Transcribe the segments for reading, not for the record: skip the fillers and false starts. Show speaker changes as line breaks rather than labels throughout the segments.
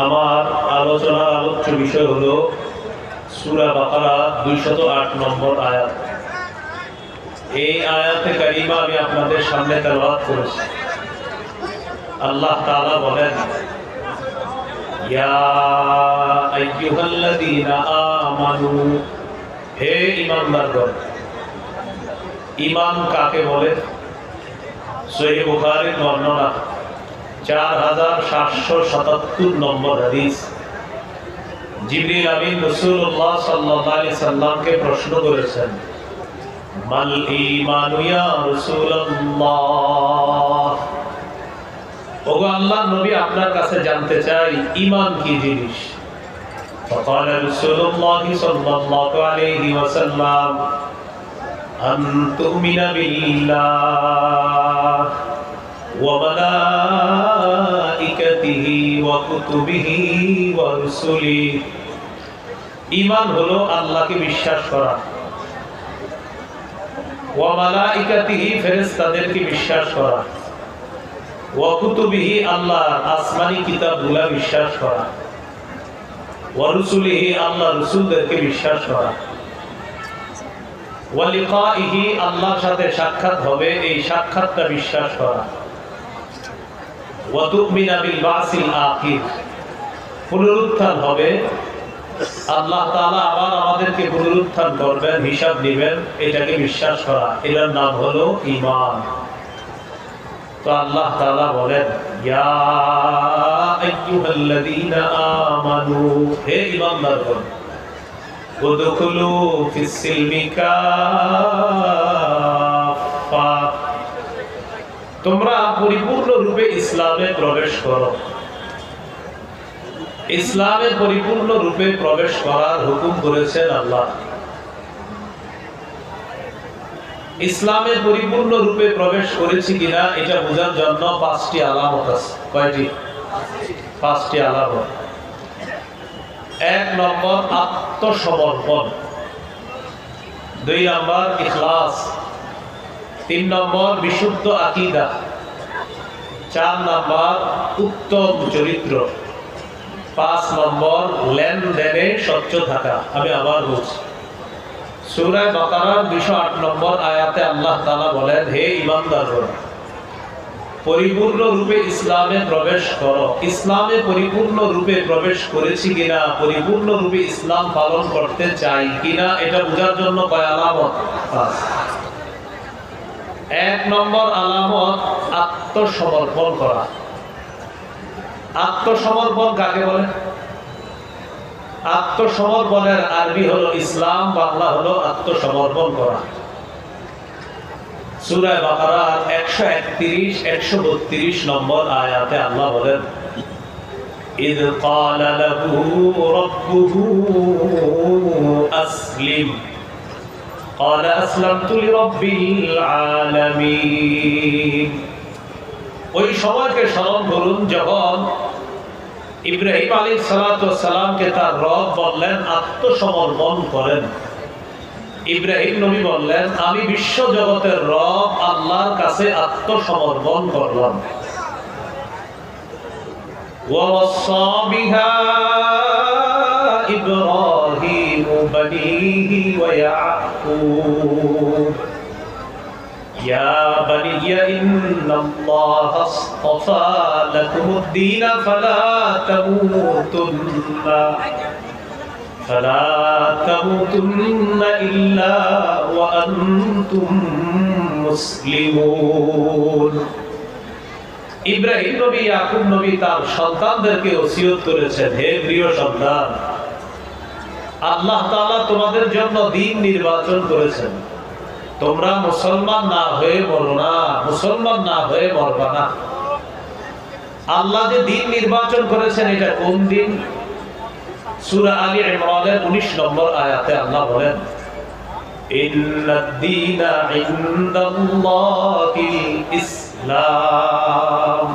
আমার আলোচনার আলোচ্য বিষয় হলো সূরা বাকারা 208 নম্বর আয়াত। এই আয়াতে কারিমা আমি আপনাদের সামনে তেলাওয়াত করেছি। আল্লাহ তাআলা বলেন, ইয়া আইয়ুহাল্লাযীনা আমানু, হে ঈমানদারগণ। ঈমান কাকে বলে? সহিহ বুখারীর বর্ণনা 4777 নম্বর হাদিস। জিবরিল আমিন রাসূলুল্লাহ সাল্লাল্লাহু আলাইহি সাল্লামকে প্রশ্ন করেছেন, মাল ঈমানু ইয়া রাসূলুল্লাহ। ওগো আল্লাহর নবী, আপনার কাছে জানতে চাই ঈমান কি জিনিস? فقال رسول الله صلى الله عليه وسلم أن تؤمن بالله وملائكته وكتبه ورسله। ঈমান হলো আল্লাহকে বিশ্বাস করা, ওয়া মালাইকাতিহি, ফেরেশতাদেরকে বিশ্বাস করা, ওয়া কুতুবিহি, আল্লাহর আসমানি কিতাবগুলো বিশ্বাস করা, ওয়া রুসুলিহি, আল্লাহর রাসূলদেরকে বিশ্বাস করা, ওয়া লিকাইহি, আল্লাহর সাথে সাক্ষাৎ হবে, এই সাক্ষাৎটা বিশ্বাস করা, ওয়া তুমিনা বিল বাসিল আখির, পুনরুত্থান হবে, আল্লাহ তাআলা আবার আমাদেরকে পুনরুত্থান করবেন, হিসাব নেবেন, এটাকে বিশ্বাস করা, এর নাম হলো ঈমান। তো আল্লাহ তাআলা বলেন, ইয়া আইয়ুহাল্লাযীনা আমানু, হে ঈমানদারগণ, উদখুলু ফিস সিলমি কাফা, তোমরা পরিপূর্ণ রূপে ইসলামে প্রবেশ করো। ইসলামে পরিপূর্ণ রূপে প্রবেশ করার হুকুম করেছেন আল্লাহ। ইসলামে পরিপূর্ণ রূপে প্রবেশ করেছি কিনা এটা বোঝার জন্য 5টি আলামত আছে। কয়টি? 5টি আলামত। 1 নম্বর আত্মসমর্পণ, 2 নম্বর ইখলাস, 3 নম্বর বিশুদ্ধ আকীদা, 4 নম্বর উত্তম চরিত্র, 5 নম্বর লেনদেনে স্বচ্ছ থাকা। আমি আবার বলছি, সূরা বাকারার 208 নম্বর আয়াতে আল্লাহ তাআলা বলেন, হে ঈমানদারগণ, পরিপূর্ণ রূপে ইসলামে প্রবেশ করো। ইসলামে পরিপূর্ণ রূপে প্রবেশ করেছি কিনা, পরিপূর্ণ রূপে ইসলাম পালন করতে চাই কিনা, এটা বোঝার জন্য কয় আলামত? 5। 1 নম্বর আলামত আত্মসমর্পণ করা। আত্মসমর্পণ কাকে বলে? আত্মসমর্পণের আরবি হলো ইসলাম, বাংলা হলো আত্মসমর্পণ করা। সূরা বাকারা 131 132 নম্বর আয়াতে আল্লাহ বলেন, ইয ক্বালা লাহু রাব্বুহু আসলিম ক্বালা আসলামতু লিরাব্বিল আলামিন। ওই সময়কে স্মরণ করুন যখন ইব্রাহিম আলাইহিস সালাতু ওয়াস সালামকে তার রব বললেন আত্মসমর্পণ করেন। ইব্রাহিম নবী বললেন, আমি বিশ্ব জগতের রব আল্লাহর কাছে আত্মসমর্পণ করলাম। ওয়া ওয়াসা বিহা ইব্রাহিম বানিহি ওয়া ইয়াকুব ইয়া বানিয়া ইন্নাল্লাহা আসতাফা লাকুমুদ-দীন ফালা তামুতুন্না ইল্লা ওয়া আনতুম মুসলিমুন। ইব্রাহিম নবী, ইয়াকুব নবী তার সন্তানদেরকে ওসিয়ত করেছেন, হে প্রিয় সন্তান, আল্লাহ তাআলা তোমাদের জন্য দ্বীন নির্বাচন করেছেন। তোমরা মুসলমান না হয়ে মরো না, মুসলমান না হয়ে মরবা না। আল্লাহ যে দ্বীন নির্বাচন করেছেন, এটা কোন দিন? সূরা আলী ইমরানের 19 নম্বর আয়াতে আল্লাহ বলেন, ইন্নাদ-দীনা ইনদাল্লাহিল ইসলাম,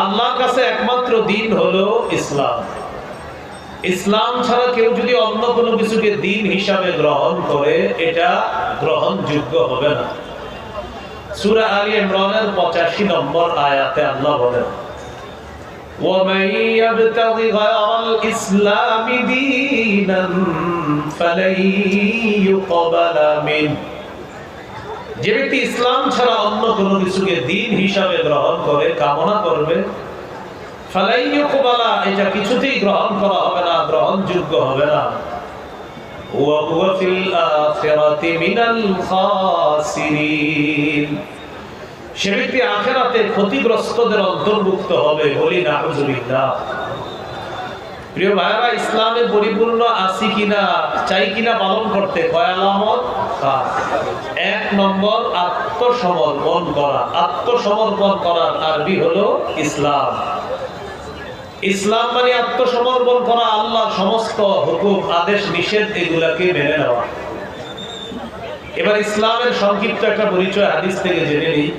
আল্লাহর কাছে একমাত্র দ্বীন হলো ইসলাম। ইসলাম ছাড়া কেউ যদি অন্য কোনো কিছুকে দ্বীন হিসাবে গ্রহণ করে, এটা গ্রহণযোগ্য হবে না। সূরা আলী ইমরানের 85 নম্বর আয়াতে আল্লাহ বলেন, ومن يبتغ غير الإسلام دينا فلن يقبل منه যে ব্যক্তি ইসলাম ছাড়া অন্য কোনো কিছুকে দ্বীন হিসাবে গ্রহণ করে কামনা করবে ফালাই ইউকবালা এটা কিছুতেই গ্রহণ করা হবে না গ্রহণযোগ্য হবে না ওয়া হুয়া ফিল আখিরাতি মিনাল খাসিরিন সে ব্যক্তি আখিরাতে ক্ষতিগ্রস্তদের অন্তর্ভুক্ত হবে বলি নাউযুবিল্লাহ প্রিয় ভাইরা ইসলামে পরিপূর্ণ আছি কিনা চাই কিনা পালন করতে কয় আলামত এক নম্বর আত্মসমর্পণ করা আত্মসমর্পণ করার আরবি হলো ইসলাম ইসলাম মানে আত্মসমর্পণ করা আল্লাহর সমস্ত হুকুম আদেশ নিষেধ এগুলাকে মেনে নেওয়া এবার ইসলামের সংক্ষিপ্ত একটা পরিচয় হাদিস থেকে জেনে নিই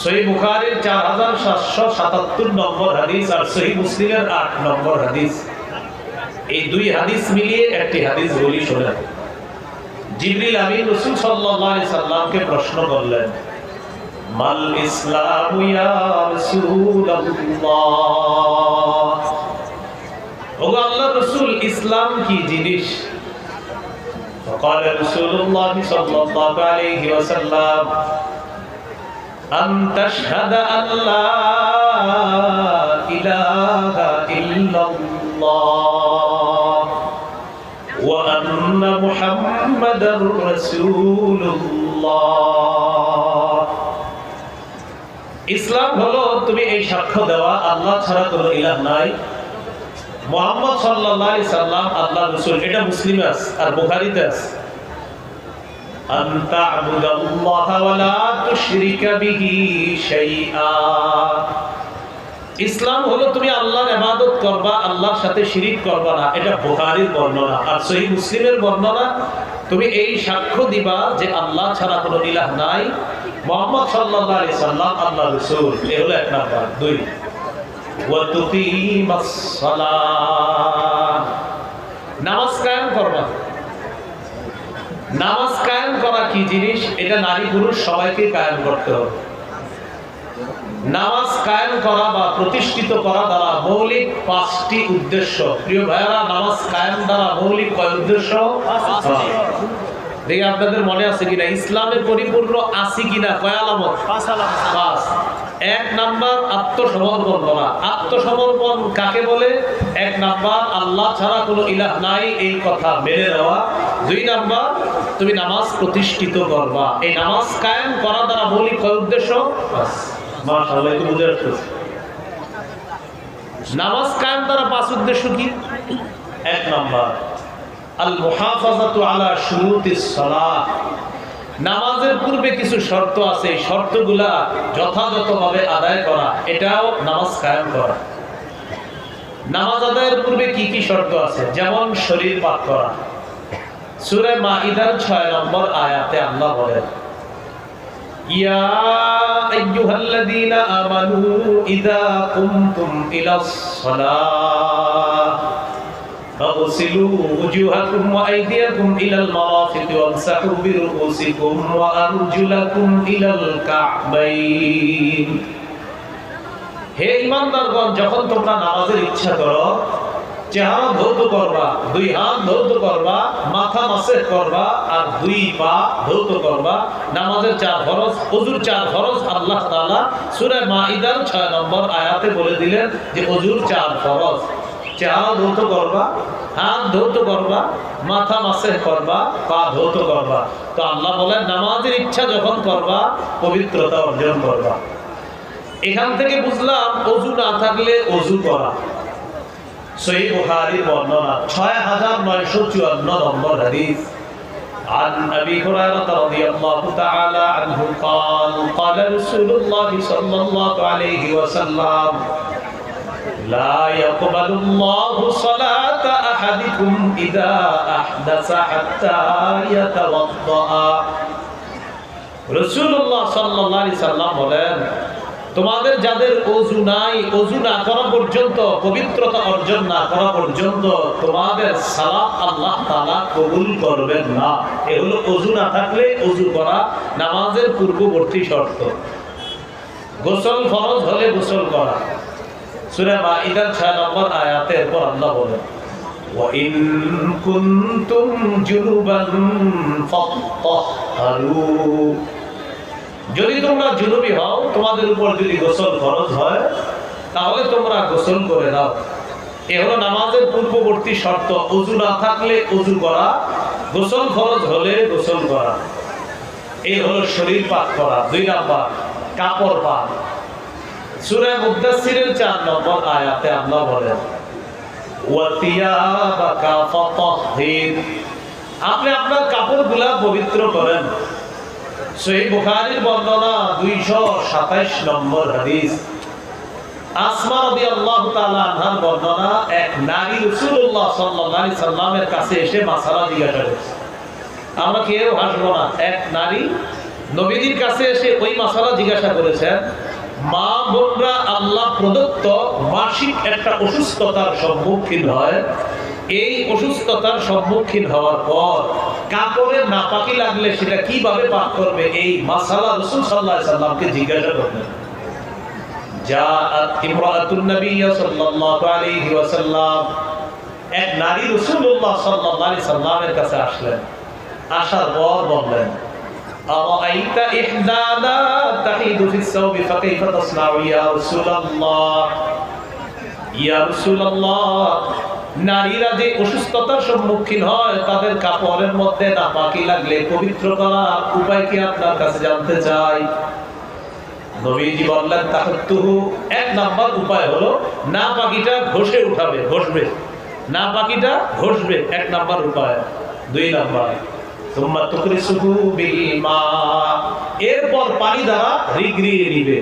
সহিহ বুখারীর 4777 নম্বর হাদিস আর সহিহ মুসলিমের 8 নম্বর হাদিস এই দুই হাদিস মিলিয়ে একটি হাদিস বলি শুনুন জিবরিল আমিন রাসূল সাল্লাল্লাহু আলাইহি সাল্লামকে প্রশ্ন করলেন মাল ইসলামু ইয়া রাসূলুল্লাহ ওগো আল্লাহর রাসূল ইসলাম কি জিনিস فقال رسول الله صلى الله عليه وسلم أن تشهد أن لا إله إلا الله وأن محمدا رسول الله ইসলাম হলো তুমি এই সাক্ষ্য দেওয়া আল্লাহ ছাড়া কোনো ইলাহ নাই মুহাম্মদ সাল্লাল্লাহু আলাইহি সাল্লাম আল্লাহর রাসূল এটা মুসলিমে আছে আর বুখারীতে আছে أن تعبد الله ولا تشرك به شيئا ইসলাম হলো তুমি আল্লাহর ইবাদত করবা আল্লাহর সাথে শিরিক করবা না এটা বুখারীর বর্ণনা আর সহিহ মুসলিমের বর্ণনা তুমি এই সাক্ষ্য দিবা যে আল্লাহ ছাড়া কোনো ইলাহ নাই মুহাম্মদ সাল্লাল্লাহু আলাইহি সাল্লাম আল্লাহর রাসূল এই হলো এক নাম্বার দুই ওয়া তুকিমাস সালাত নামাজ কায়েম করবা নামাজ কায়েম করা কি জিনিস এটা নারী পুরুষ সবাইকে কায়েম করতে হবে নামাজ কায়েম করা বা প্রতিষ্ঠিত করা দ্বারা মৌলিক 5টি উদ্দেশ্য প্রিয় ভাইরা নামাজ কায়েম দ্বারা মৌলিক কয় উদ্দেশ্য দেখি আপনাদের মনে আছে কিনা ইসলামে পরিপূর্ণ আছে কিনা কয় আলামত 5 আলামত 5 এক নাম্বার আত্মসমর্পণ করা আত্মসমর্পণ কাকে বলে এক নাম্বার আল্লাহ ছাড়া কোনো ইলাহ নাই এই কথা মেনে নেওয়া দুই নাম্বার তুমি নামাজ প্রতিষ্ঠিত করবা এই নামাজ কায়েম করা দ্বারা মৌলিক কয় উদ্দেশ্য মাশাআল্লাহ একটু বুঝে রাখছো নামাজ কায়েম দ্বারা 5 উদ্দেশ্য কি এক নাম্বার আল মুহাফাজাতু আলা শুরুতিস সালাহ নামাজের পূর্বে কিছু শর্ত আছে এই শর্তগুলা যথাযথভাবে আদায় করা এটাও নামাজ কায়েম করা নামাজ আদায়ের পূর্বে কি কি শর্ত আছে যেমন শরীর পাক করা সূরা মাইদার 6 নম্বর আয়াতে আল্লাহ বলেন ইয়া আইয়ুহাল্লাযীনা আমানু ইযা কুমতুম ইলাস সালাহ فاغسلوا وجوهكم وأيديكم إلى المرافق وامسحوا برؤوسكم وأرجلكم إلى الكعبين হে ঈমানদারগণ যখন তোমরা নামাজের ইচ্ছা করো চেহারা ধৌত করবা দুই হাত ধৌত করবা মাথা মাসেহ করবা আর দুই পা ধৌত করবা নামাজের 4 ফরজ ওযুর 4 ফরজ আল্লাহ তাআলা সূরা মাইদার 6 নম্বর আয়াতে বলে দিলেন যে ওযুর 4 ফরজ চেহারা ধৌত করবা হাত ধৌত করবা মাথা মাসেহ করবা পা ধৌত করবা তো আল্লাহ বলেন নামাজের ইচ্ছা যখন করবা পবিত্রতা অর্জন করবা এখান থেকে বুঝলাম ওযু না থাকলে ওযু করা সহিহ বুখারীর বর্ণনা 6954 নম্বর হাদিস عن أبي هريرة رضي الله تعالى عنه قال قال رسول الله صلى الله عليه وسلم لا يقبل الله صلاة أحدكم إذا أحدث حتى يتوضأ রাসূলুল্লাহ সাল্লাল্লাহু আলাইহি সাল্লাম বলেন তোমাদের যাদের ওযু নাই ওযু না করা পর্যন্ত পবিত্রতা অর্জন না করা পর্যন্ত তোমাদের সালাত আল্লাহ তাআলা কবুল করবেন না এ হলো ওযু না থাকলে ওযু করা নামাজের পূর্ববর্তী শর্ত গোসল ফরজ হলে গোসল করা সূরা মাইদার 6 নম্বর আয়াতে এরপর আল্লাহ বলেন وَإِن كُنتُمْ جُنُبًا فَاطَّهَّرُوا যদি তোমরা জুনুবি হও, তোমাদের উপর যদি গোসল ফরজ হয়, তাহলে তোমরা গোসল করে নাও। এ হলো নামাজের পূর্ববর্তী শর্ত। ওযু না থাকলে ওযু করা, গোসল ফরজ হলে গোসল করা। এই হলো শরীর পাক করা। 2 নাম্বার কাপড় পাক। সূরা মুদাসসিরের 4 নম্বর আয়াতে আল্লাহ বলেন ওয়াতিয়াবাকা ফাতাহহির, আপনি আপনার কাপড়গুলা পবিত্র করেন। সহিহ বুখারীর বর্ণনা 227 নম্বর হাদিস। আসমা রাদিয়াল্লাহু তাআলা আনহার বর্ণনা, এক নারী রাসূলুল্লাহ সাল্লাল্লাহু আলাইহি সাল্লামের কাছে এসে মাসালা জিজ্ঞাসা করেছে। আমরা কেউ হাসবো না। এক নারী নবীজির কাছে এসে ওই মাসালা জিজ্ঞাসা করেছেন। মা বোনরা আল্লাহ প্রদত্ত মাসিক একটা অসুস্থতার সম্মুখীন হয়। এই অসুস্থতার সম্মুখীন হওয়ার পর কাপড়ের নাপাকি লাগলে সেটা কিভাবে পাক করবে, এই মাসালা রাসূল সাল্লাল্লাহু আলাইহি সাল্লামকে জিজ্ঞাসা করলেন। জাআত ইমরাতুন নবী সাল্লাল্লাহু আলাইহি ওয়াসাল্লাম, এক নারী রাসূলুল্লাহ সাল্লাল্লাহু আলাইহি সাল্লামের কাছে আসলেন। আসার পর বললেন আরাআইতা ইহদানা তাহিদু ফিস সাওবি ফাকাইফা তাসনাউ ইয়া রাসূলুল্লাহ। ইয়া রাসূলুল্লাহ, নারীরা যে অসুস্থতার সম্মুখীন হয়, তাদের কাপড়ের মধ্যে নাপাকি লাগলে পবিত্র করার উপায় কি আপনার কাছে জানতে চাই। নবীজি বললেন তাহাত্তুহু, 1 নাম্বার উপায় হলো নাপাকিটা ঘষে উঠাবে, ঘষবে, নাপাকিটা ঘষবে, 1 নাম্বার উপায়। 2 নাম্বার সুম্মা তুকরিসুহু বিল মা, এরপর পানি দ্বারা রিগড়িয়ে নিবে।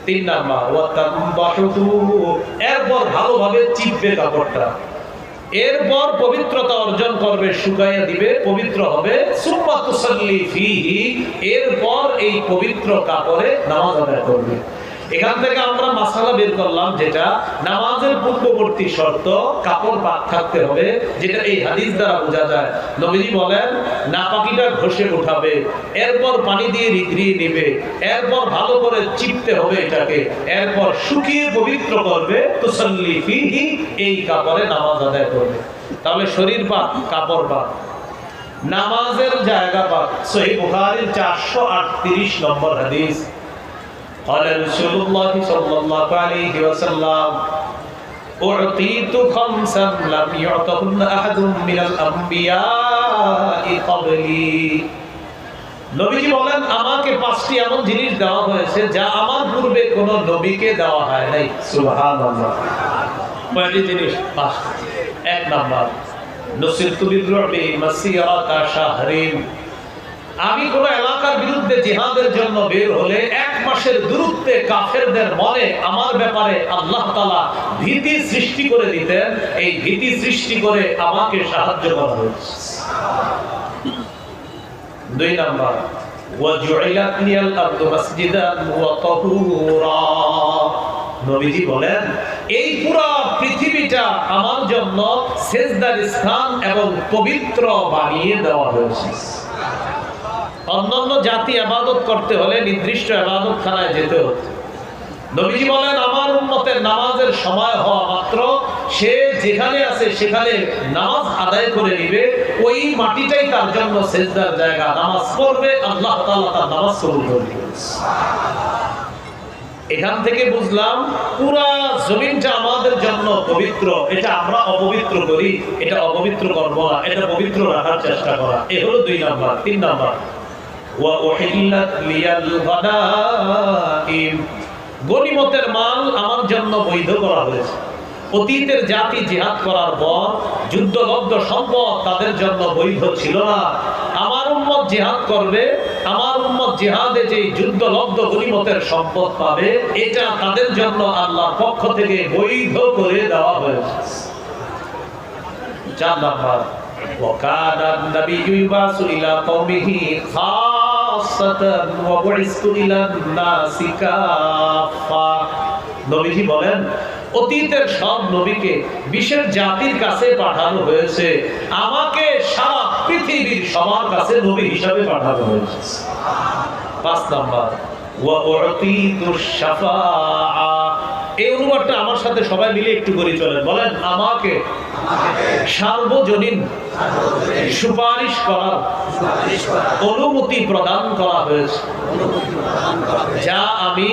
3 নাম্বার ওয়া তামবাহুহু, এরপর ভালোভাবে চিপবে কাপড়টা। এরপর পবিত্রতা অর্জন করবে, শুকাইয়া দিবে, পবিত্র হবে। সুম্মা তুসাল্লি ফিহি, এরপর এই পবিত্র কাপড়ে নামাজ আদায় করবে। এখান থেকে আমরা মাসালা বের করলাম, যেটা নামাজের পূর্ববর্তী শর্ত কাপড় পাক থাকতে হবে, যেটা এই হাদিস দ্বারা বোঝা যায়। নবীজি বলেন নাপাকিটা ঘষে উঠাবে, এরপর পানি দিয়ে রিগড়িয়ে নেবে, এরপর ভালো করে চিপতে হবে এটাকে, এরপর শুকিয়ে পবিত্র করবে। তুসাল্লি ফিহি, এই কাপড়ে নামাজ আদায় করবে। তাহলে শরীর পাক, কাপড় পাক, নামাজের জায়গা পাক। সহিহ বুখারীর 438 নম্বর হাদিস। قال رسول الله صلى الله عليه وسلم أعطيت خمسا لم يعطهن أحد من الأنبياء قبلي। নবীজি বলেন আমাকে 5টি এমন জিনিস দেওয়া হয়েছে যা আমার পূর্বে কোন নবীকে দেওয়া হয় নাই। সুবহানাল্লাহ। কয়টি জিনিস? 5টি। 1 নাম্বার নুসিরতু বিররুবি মাসিরাতা শাহরিন, আমি কোন এলাকার বিরুদ্ধে জিহাদের জন্য বের হলে 1 মাসের দূরত্বে কাফেরদের মনে আমার ব্যাপারে আল্লাহ তাআলা ভীতি সৃষ্টি করে দিতেন। এই ভীতি সৃষ্টি করে আমাকে সাহায্য করা হয়েছে। 2 নাম্বার ওয়াজুইলাত লিয়াল আরদু মাসজিদান ওয়া তাহুরা, নবীজি বলেন এই পুরো পৃথিবীটা আমার জন্য সিজদার স্থান এবং পবিত্র বানিয়ে দেওয়া হয়েছে। অন্যান্য জাতি ইবাদত করতে হলে নির্দিষ্ট ইবাদতখানায় যেতে হতো। নবীজি বলেন আমার উম্মতের নামাজের সময় হওয়া মাত্র সে যেখানে আছে সেখানে নামাজ আদায় করে নেবে। ওই মাটিটাই তার জন্য সিজদার জায়গা। নামাজ পড়বে, আল্লাহ তাআলা তার নামাজ কবুল করবে। এখান থেকে বুঝলাম পুরা জমিনটা আমাদের জন্য পবিত্র। এটা আমরা অপবিত্র করি, এটা অপবিত্র করব না, এটা পবিত্র রাখার চেষ্টা করা। এ হলো 2 নাম্বার। 3 নাম্বার ওয়া উহিল্লাত লিয়াল গানাইম, গনিমতের মাল আমার জন্য বৈধ করা হয়েছে। অতীতের জাতি জিহাদ করার পর যুদ্ধলব্ধ সম্পদ তাদের জন্য বৈধ ছিল না। আমার উম্মত জিহাদ করবে, আমার উম্মত জিহাদে যে যুদ্ধলব্ধ গনিমতের সম্পদ পাবে, এটা তাদের জন্য আল্লাহর পক্ষ থেকে বৈধ করে দেওয়া হয়েছে। 4 নাম্বার وكان النبي يبعث إلى قومه خاصة وبعثت إلى الناس كافة। নবীজি বলেন অতীতের সব নবীকে বিশেষ জাতির কাছে পাঠানো হয়েছে, আমাকে সারা পৃথিবীর সবার কাছে নবী হিসাবে পাঠানো হয়েছে। 5 নাম্বার ওয়া উতিতু শাফাআ, এই অনুবাদটা আমার সাথে সবাই মিলে একটু করে চলেন, বলেন আমাকে সার্বজনীন সুপারিশ করার অনুমতি প্রদান করা হয়েছে, যা আমি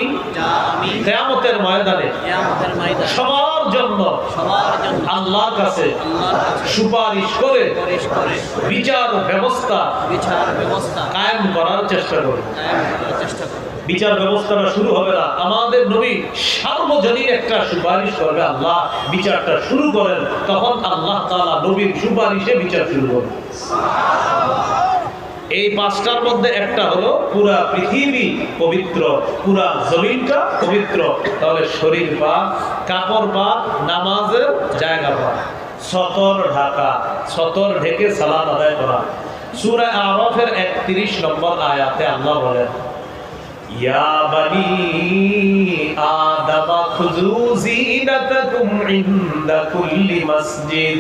কিয়ামতের ময়দানে সবার জন্য আল্লাহর কাছে সুপারিশ করে বিচার ব্যবস্থা কায়েম করার চেষ্টা করব। বিচার ব্যবস্থাটা শুরু হবে না, আমাদের নবী সার্বজনীন একটা সুপারিশ করবে, আল্লাহ বিচারটা শুরু করেন, তখন আল্লাহ তাআলা নবীর সুপারিশে বিচার শুরু করবে। এই পাঁচটার মধ্যে একটা হলো পুরা পৃথিবী পবিত্র, পুরা জমিনটা পবিত্র, তাহলে শরীর পাক, কাপড় পাক, নামাজের জায়গা পাক, সতর ঢাকা, সতর ঢেকে সালাত আদায় করা। সূরা আরাফের 31 নম্বর আয়াতে আল্লাহ বলেন, ইয়া বানি আদম খুযু যিনাতাকুম ইনদা কুল্লি মসজিদ।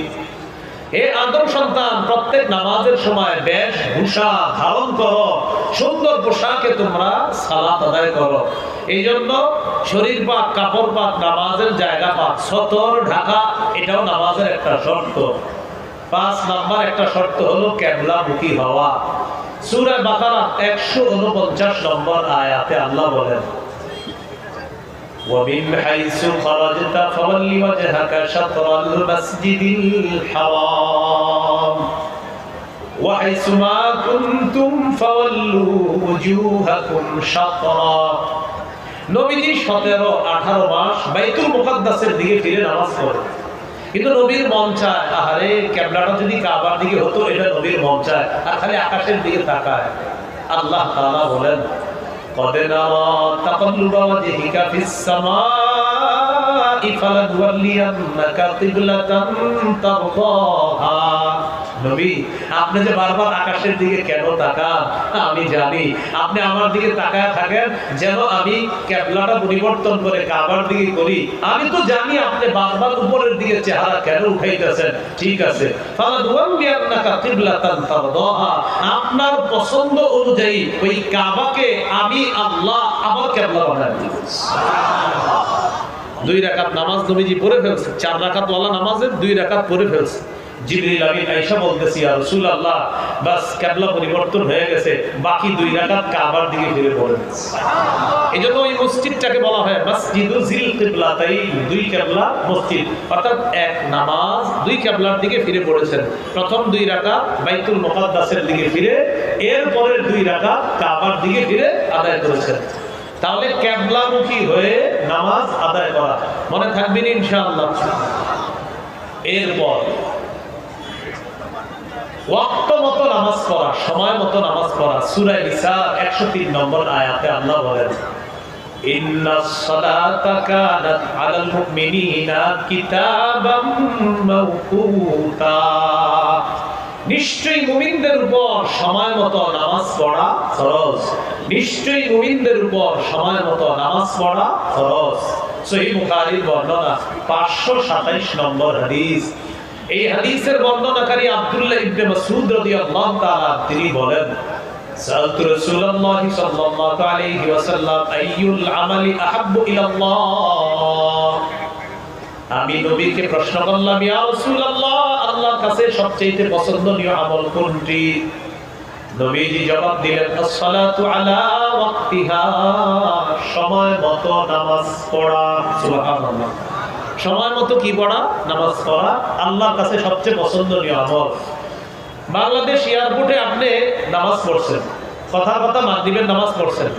হে আদম সন্তান, প্রত্যেক নামাজের সময় বেশভূষা ধারণ করো, সুন্দর পোশাকে তোমরা সালাত আদায় করো। এই জন্য শরীর পাক, কাপড় পাক, নামাজের জায়গা পাক, সতর ঢাকা, এটাও নামাজের একটা শর্ত। 5 নাম্বার একটা শর্ত হলো কিবলামুখী হওয়া। সূরা বাকারা 149 নম্বর আয়াতে আল্লাহ বলেন, وَمِنْ حَيْثُ خَرَجْتَ فَوَلِّ وَجْهَكَ شَطْرَ الْمَسْجِدِ الْحَرَامِ وَحَيْثُ مَا كُنْتُمْ فَوَلُّوا وُجُوهَكُمْ شَطْرَهُ। নবীজি 17-18 মাস বাইতুল মুকাদ্দাসের দিকে ফিরে নামাজ পড়েন, কিন্তু নবীর মন চায়, আহারে কিবলাটা যদি কাবার দিকে হতো, এটা নবীর মন চায়, আর খালি আকাশের দিকে তাকায়। আল্লাহ তাআলা বলেন, قد نرى تقلب وجهك في السماء فلنولينك قبلة ترضاها। নবী, আপনি যে বারবার আকাশের দিকে কেন তাকান, আমি জানি আপনি আমার দিকে তাকায় থাকেন যেন আমি কিবলাটা পরিবর্তন করে কাবার দিকে করি। আমি তো জানি আপনি বারবার উপরের দিকে চেহারা কেন উঠাইতেছেন। ঠিক আছে, ফালানুওয়াল্লিয়ান্নাকা কিবলাতান তারদাহা, আপনার পছন্দ অনুযায়ী ওই কাবাকে আমি আল্লাহ আমার কিবলা বানাই দিব। সুবহানাল্লাহ। 2 রাকাত নামাজ নবীজি পড়ে ফেলছে, 4 রাকাত ওয়ালা নামাজের 2 রাকাত পড়ে ফেলছে। জিবরিল আমিন আয়েশা বলতেছি, ইয়া রাসূলুল্লাহ, বাস কিবলা পরিবর্তন হয়ে গেছে, বাকি 2 রাকাত কাবার দিকে ফিরে পড়েন। সুবহানাল্লাহ। এজন্য ওই মসজিদটাকে বলা হয় মসজিদু জিল কিবলাতাইন, 2 কিবলা মসজিদ, অর্থাৎ এক নামাজ 2 কিবলার দিকে ফিরে পড়েছেন। প্রথম 2 রাকাত বাইতুল মুকাদ্দাসের দিকে ফিরে, এরপরের 2 রাকাত কাবার দিকে ফিরে আদায় করেছেন। তাহলে কিবলামুখী হয়ে নামাজ আদায় করা মনে থাকবে ইনশাআল্লাহ। এরপর ওয়াক্ত মতো নামাজ পড়া, সময় মতো নামাজ পড়া। সূরা নিসা 103 নম্বর আয়াতে আল্লাহ বলেন, ইন্নাস সালাতা কানাত আলাল মুমিনিনা কিতাবাম মাওকুতা। নিশ্চয়ই মুমিনদের উপর সময় মতো নামাজ পড়া ফরজ। নিশ্চয়ই মুমিনদের উপর সময় মতো নামাজ পড়া ফরজ। সহিহ বুখারীর বর্ণনা 527 নম্বর হাদিস। এই হাদিসের বর্ণনাকারী আব্দুল্লাহ ইবনে মাসউদ রাদিয়াল্লাহু তাআলা তিনি বলেন, সাআলতু রাসূলুল্লাহ সাল্লাল্লাহু আলাইহি ওয়াসাল্লাম আইয়ুল আমালি আহাব্বু ইলাল্লাহ। আমি নবীকে প্রশ্ন করলাম, ইয়া রাসূলুল্লাহ, আল্লাহর কাছে সবচেয়ে পছন্দনীয় আমল কোনটি? নবীজি জবাব দিলেন, as-salatu ala waqtiha, সময় মতো নামাজ পড়া। সুবহানাল্লাহ। সময় মতো কি পড়া? নামাজ পড়া আল্লাহর কাছে সবচেয়ে পছন্দনীয় আমল। বাংলাদেশ এয়ারপোর্টে আপনি নামাজ পড়ছেন, কথা মাগরিবের নামাজ পড়ছেন,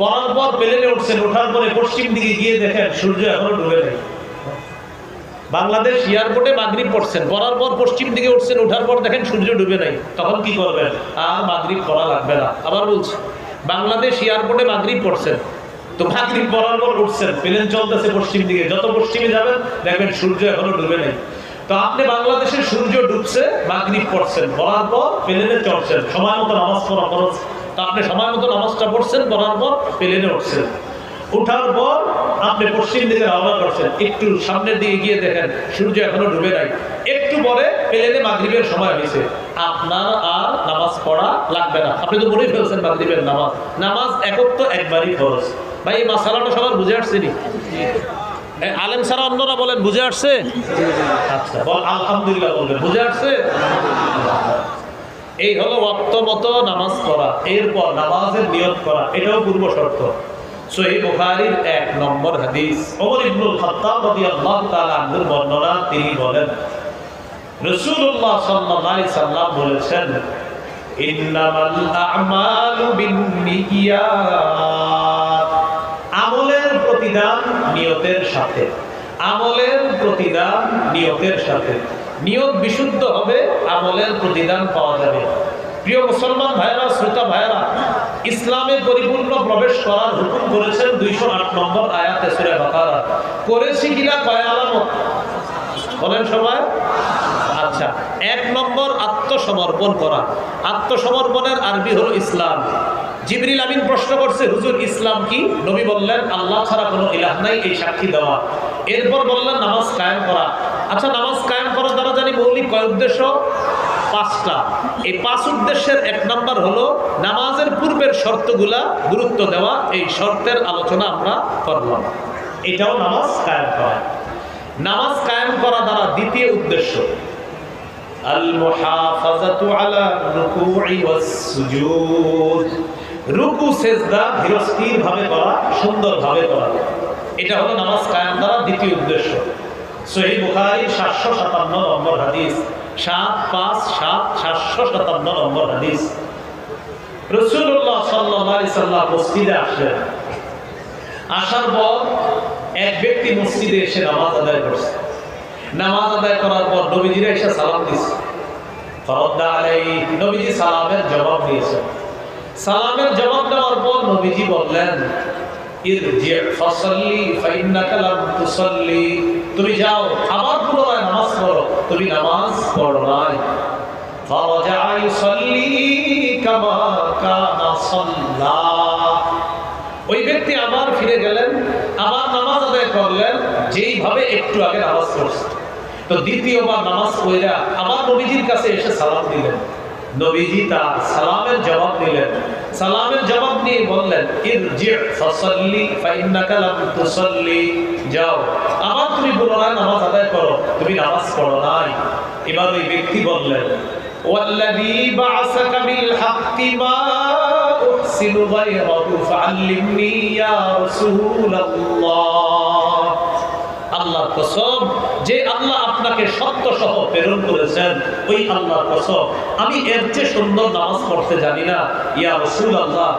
পড়ার পর প্লেনে উঠছেন, ওঠার পরে পশ্চিম দিকে গিয়ে দেখেন সূর্য এখনো ডুবে নেই। বাংলাদেশ এয়ারপোর্টে মাগরিব পড়ছেন, পড়ার পর পশ্চিম দিকে উঠছেন, ওঠার পর দেখেন সূর্য ডুবে নাই, তখন কি করবেন? আর মাগরিব পড়া লাগবে না। আবার বলছি, বাংলাদেশ এয়ারপোর্টে মাগরিব পড়ছেন, তো মাগরিব পড়ার পর উঠছেন, প্লেন চলতেছে পশ্চিম দিকে, যত পশ্চিমে যাবেন দেখবেন সূর্য এখনো ডুবে নেই। তো আপনি বাংলাদেশের সূর্য ডুবছে, মাগরিব পড়ছেন, পড়ার পর প্লেনে চড়ছেন, সময় মতো নামাজ পড়া খরচ। তো আপনি সময় মতো নামাজটা পড়ছেন, পড়ার পর প্লেনে উঠছেন, উঠার পর আপনি পশ্চিম দিকে রওনা করছেন, একটু সামনের দিকে গিয়ে দেখেন সূর্য এখনো ডুবে নাই, একটু পরে প্লেনে মাগরিবের সময় হয়েছে, আপনার আর নামাজ পড়া লাগবে না। আপনি তো পড়ে ফেলছেন মাগরিবের নামাজ। নামাজ একক তো একবারই ফরজ। ভাই এই মাসালাটা সবার বুঝে আসছেনি? আলেম ছাড়া অন্যরা বলেন বুঝে আসছে? আচ্ছা, আলহামদুলিল্লাহ বলবেন বুঝে আসছে। এই হলো ওয়াক্ত মতো নামাজ পড়া, এরপর নামাজের নিয়ত করা, এটাও পূর্ব শর্ত। সহিহ বুখারীর 1 নম্বর হাদিস, ওমর ইবনুল খাত্তাব রাদিয়াল্লাহু তাআলা আনহুর বর্ণনা, তিনি বলেন রাসূলুল্লাহ সাল্লাল্লাহু আলাইহি সাল্লাম বলেছেন, ইন্নামাল আ'মালু বিন্নিয়াত, আমলের প্রতিদান নিয়তের সাথে, আমলের প্রতিদান নিয়তের সাথে। নিয়ত বিশুদ্ধ হবে, আমলের প্রতিদান পাওয়া যাবে। প্রিয় মুসলমান ভাইরা, শ্রোতা ভাইরা, ইসলামে পরিপূর্ণ প্রবেশ করার হুকুম করেছেন 208 নম্বর আয়াতে সূরা বাকারা। করেছি কিনা কয় আলামত বলেন সবাই? আচ্ছা, 1 নম্বর আত্মসমর্পণ করা। আত্মসমর্পণের আরবি হলো ইসলাম। জিবরিল আমিন প্রশ্ন করছে, হুজুর ইসলাম কি? নবী বললেন আল্লাহ ছাড়া কোনো ইলাহ নাই, এই সাক্ষী দেওয়া। এরপর বললেন নামাজ কায়েম করা। আচ্ছা, নামাজ কায়েম করার দ্বারা জানি মৌলিক কয় উদ্দেশ্য? 5টা। এই 5 উদ্দেশ্যের 1 নম্বর হলো নামাজের পূর্বের শর্তগুলা গুরুত্ব দেওয়া। এই শর্তের আলোচনা আমরা করলাম। এটাও নামাজ কায়েম করা। নামাজ কায়েম করা দ্বারা দ্বিতীয় উদ্দেশ্য আল মুহাফাজাতু আলা রুকু'i ওয়াস সুজুদ, রুকু সেজদা ধীরস্থির ভাবে করা, সুন্দরভাবে করা। এটা হলো নামাজ কায়েম করার দ্বিতীয় উদ্দেশ্য। সহিহ বুখারী 757 নম্বর হাদিস, 757 নম্বর হাদিস। রাসূলুল্লাহ সাল্লাল্লাহু আলাইহি সাল্লাম মসজিদে আসলেন। আসার পর এক ব্যক্তি মসজিদে এসে নামাজ আদায় করছে। নামাজ আদায় করার পর নবীজিরা এসে সালাম দিয়েছে। ফারাদ্দা আলাইহি, নবীজি সালামের জবাব দিয়েছেন। সালামের জবাব দেওয়ার পর নবীজি বললেন, ইরজি ফাসাল্লি ফাইন্নাকা লাম তুসাল্লি, তুমি যাও আবার পুনরায় নামাজ পড়ো, তুমি নামাজ পড়ো নাই। ফারাজা ইউসাল্লি কামা কানা সাল্লা, ওই ব্যক্তি আবার ফিরে গেলেন, আবার নামাজ আদায় করলেন যেইভাবে একটু আগে নামাজ পড়ছে। তো দ্বিতীয়বার নামাজ পড়া আবার নবীজির কাছে এসে সালাম দিলেন। নবীজি তার সালামের জবাব দিলেন। সালামের জবাব নিয়ে বললেন, ইরজি ফাসাল্লি ফাইন্নাকা লাম তুসাল্লি, যাও আবার তুমি পুনরায় নামাজ আদায় করো, তুমি নামাজ পড়ো নাই। এবার ওই ব্যক্তি বললেন, ওয়াল্লাযী বা'আসাকা বিল হাক্কি মা উহসিনু গায়রাহু ফাআল্লিমনি ইয়া রাসূলুল্লাহ, আল্লাহর কসম, যে আল্লাহ আপনাকে সত্য সহ প্রেরণ করেছেন, ওই আল্লাহর কসম, আমি এর চেয়ে সুন্দর নামাজ পড়তে জানি না। ইয়া রাসূলুল্লাহ,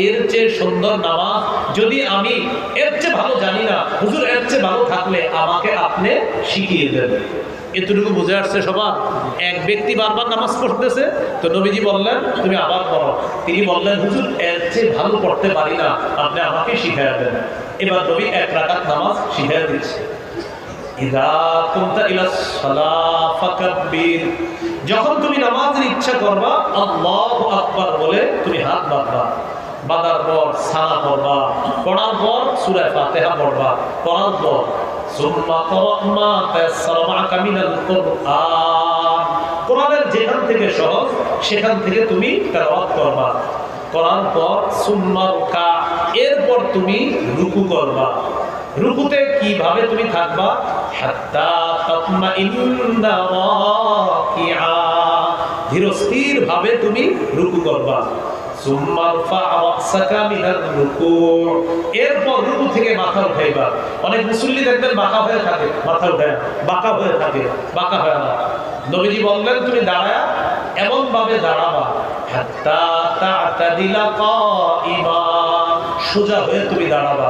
এর চেয়ে সুন্দর নামাজ যদি আমি এর চেয়ে ভালো জানি না, হুজুর এর চেয়ে ভালো থাকলে আমাকে আপনি শিখিয়ে দেন। এতটুকু বুঝে আসছে সবার? এক ব্যক্তি বারবার নামাজ পড়তেছে, তো নবীজি বললেন তুমি আবার পড়ো। তিনি বললেন, হুজুর এর চেয়ে ভালো পড়তে পারি না, আপনি আমাকে শিখিয়ে দেন। এবার নবী 1 রাকাত নামাজ শিখিয়ে দিচ্ছে। ইযা কুনতা ইলা সালাহ ফাকাব্বির, যখন তুমি নামাজের ইচ্ছা করবা আল্লাহু আকবার বলে তুমি হাত বাঁধবা। বাঁধার পর সানা পড়বা, পড়ার পর সূরা ফাতিহা পড়বা, পড়ার পর সুম্মা ক্রা মা তায়াসসারা মা'আকা মিনাল কুরআন, কোরআনের যেখান থেকে সহজ সেখান থেকে তুমি তেলাওয়াত করবা। করার পর সুম্মা রুকা, এরপর তুমি রুকু করবা। রুকুতে কিভাবে তুমি থাকবা? হাত্তা তাতমাইন্না রাকিআ, ধীরস্থির ভাবে তুমি রুকু করবা। সুম্মা রফা রাসাকা মিনার রুকু, এরপর রুকু থেকে মাথা উঠাইবা। অনেক মুসল্লি দেখবেন বাঁকা হয়ে থাকে, মাথা উঠায় বাঁকা হয়ে থাকে, বাঁকা হয় না। নবীজি বললেন তুমি দাঁড়ায়া এমন ভাবে দাঁড়াবা, হাত্তা তা'তাদিলা কাইমা, সোজা হয়ে তুমি দাঁড়াবা।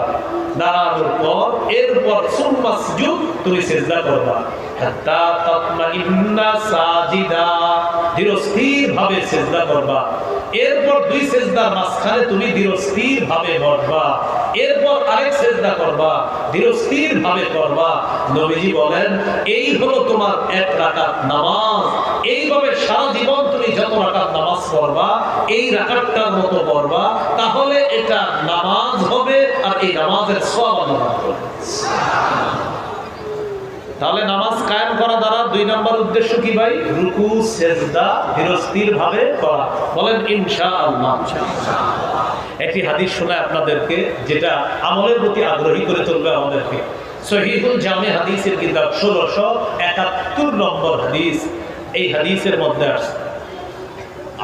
দাঁড়ানোর পর এরপর সুম্মা সুজুদ, তুমি সিজদা করবা। হাত্তা তাতমাইন্না সাজিদা, ধীরস্থির ভাবে সিজদা করবা। এরপর 2 সিজদার মাঝখানে তুমি ধীরস্থির ভাবে বসবা। এরপর আরেক সিজদা করবা, ধীরস্থির ভাবে করবা। নবীজি বলেন এই হলো তোমার 1 রাকাত নামাজ। এইভাবে সারা জীবন তুমি যত রাকাত নামাজ পড়বা, এই রাকাতটার মতো পড়বা, তাহলে এটা নামাজ হবে, আর এই নামাজের সওয়াব আল্লাহ দান করবে। তাহলে নামাজ কায়েম করা দ্বারা 2 নম্বর উদ্দেশ্য কি ভাই? রুকু সেজদা ধীরস্থির ভাবে করা। বলেন ইনশাআল্লাহ। একটি হাদিস শোনায় আপনাদেরকে, যেটা আমলের প্রতি আগ্রহী করে তুলবে আমাদেরকে। সহিহুল জামে হাদিসের কিতাব 1671 নম্বর হাদিস। এই হাদিসের মধ্যে আছে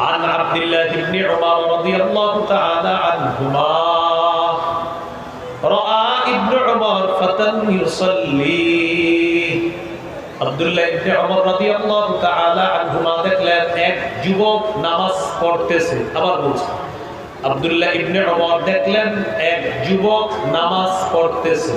عن عبد الله بن عمر رضي الله تعالى عنهما رأى ابن عمر فتى يصلي আব্দুল্লাহ ইবনে ওমর রাদিয়াল্লাহু তাআলা আনহুমা দেখলেন এক যুবক নামাজ পড়তেছে। আবার বলছি, আব্দুল্লাহ ইবনে ওমর দেখলেন এক যুবক নামাজ পড়তেছে।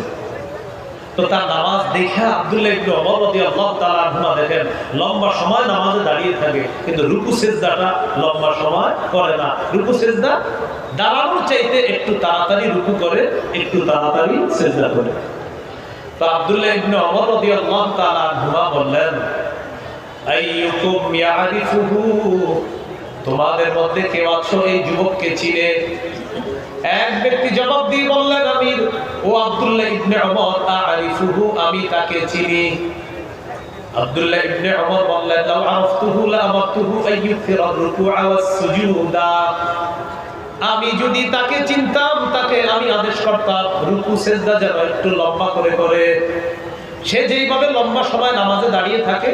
তো তার নামাজ দেখে আব্দুল্লাহ ইবনে ওমর রাদিয়াল্লাহু তাআলা আনহুমা দেখেন লম্বা সময় নামাজে দাঁড়িয়ে থাকে, কিন্তু রুকু সিজদাটা লম্বা সময় করে না। রুকু সিজদা দাঁড়ানোর চাইতে একটু তাড়াতাড়ি রুকু করে, একটু তাড়াতাড়ি সিজদা করে। তো আব্দুল্লাহ ইবনে ওমর রাদিয়াল্লাহু তাআলা আনহুমা বললেন, আইয়ুকুম ইয়ারিফুহু, তোমাদের মধ্যে কেউ আছো এই যুবককে চিনে? এক ব্যক্তি জবাব দিয়ে বললেন, আমির ও আব্দুল্লাহ ইবনে ওমর আরিফুহু, আমি তাকে চিনি। আব্দুল্লাহ ইবনে ওমর বললেন, লাউ আরাফতুহু লা আমারতুহু আইয়ুকসিরা রুকুআ ওয়াস সুজুদা, আমি যদি তাকে চিনতাম তাকে আমি আদেশ করতাম রুকু সিজদা যেন একটু লম্বা করে করে। সে যেইভাবে লম্বা সময় নামাজে দাঁড়িয়ে থাকে,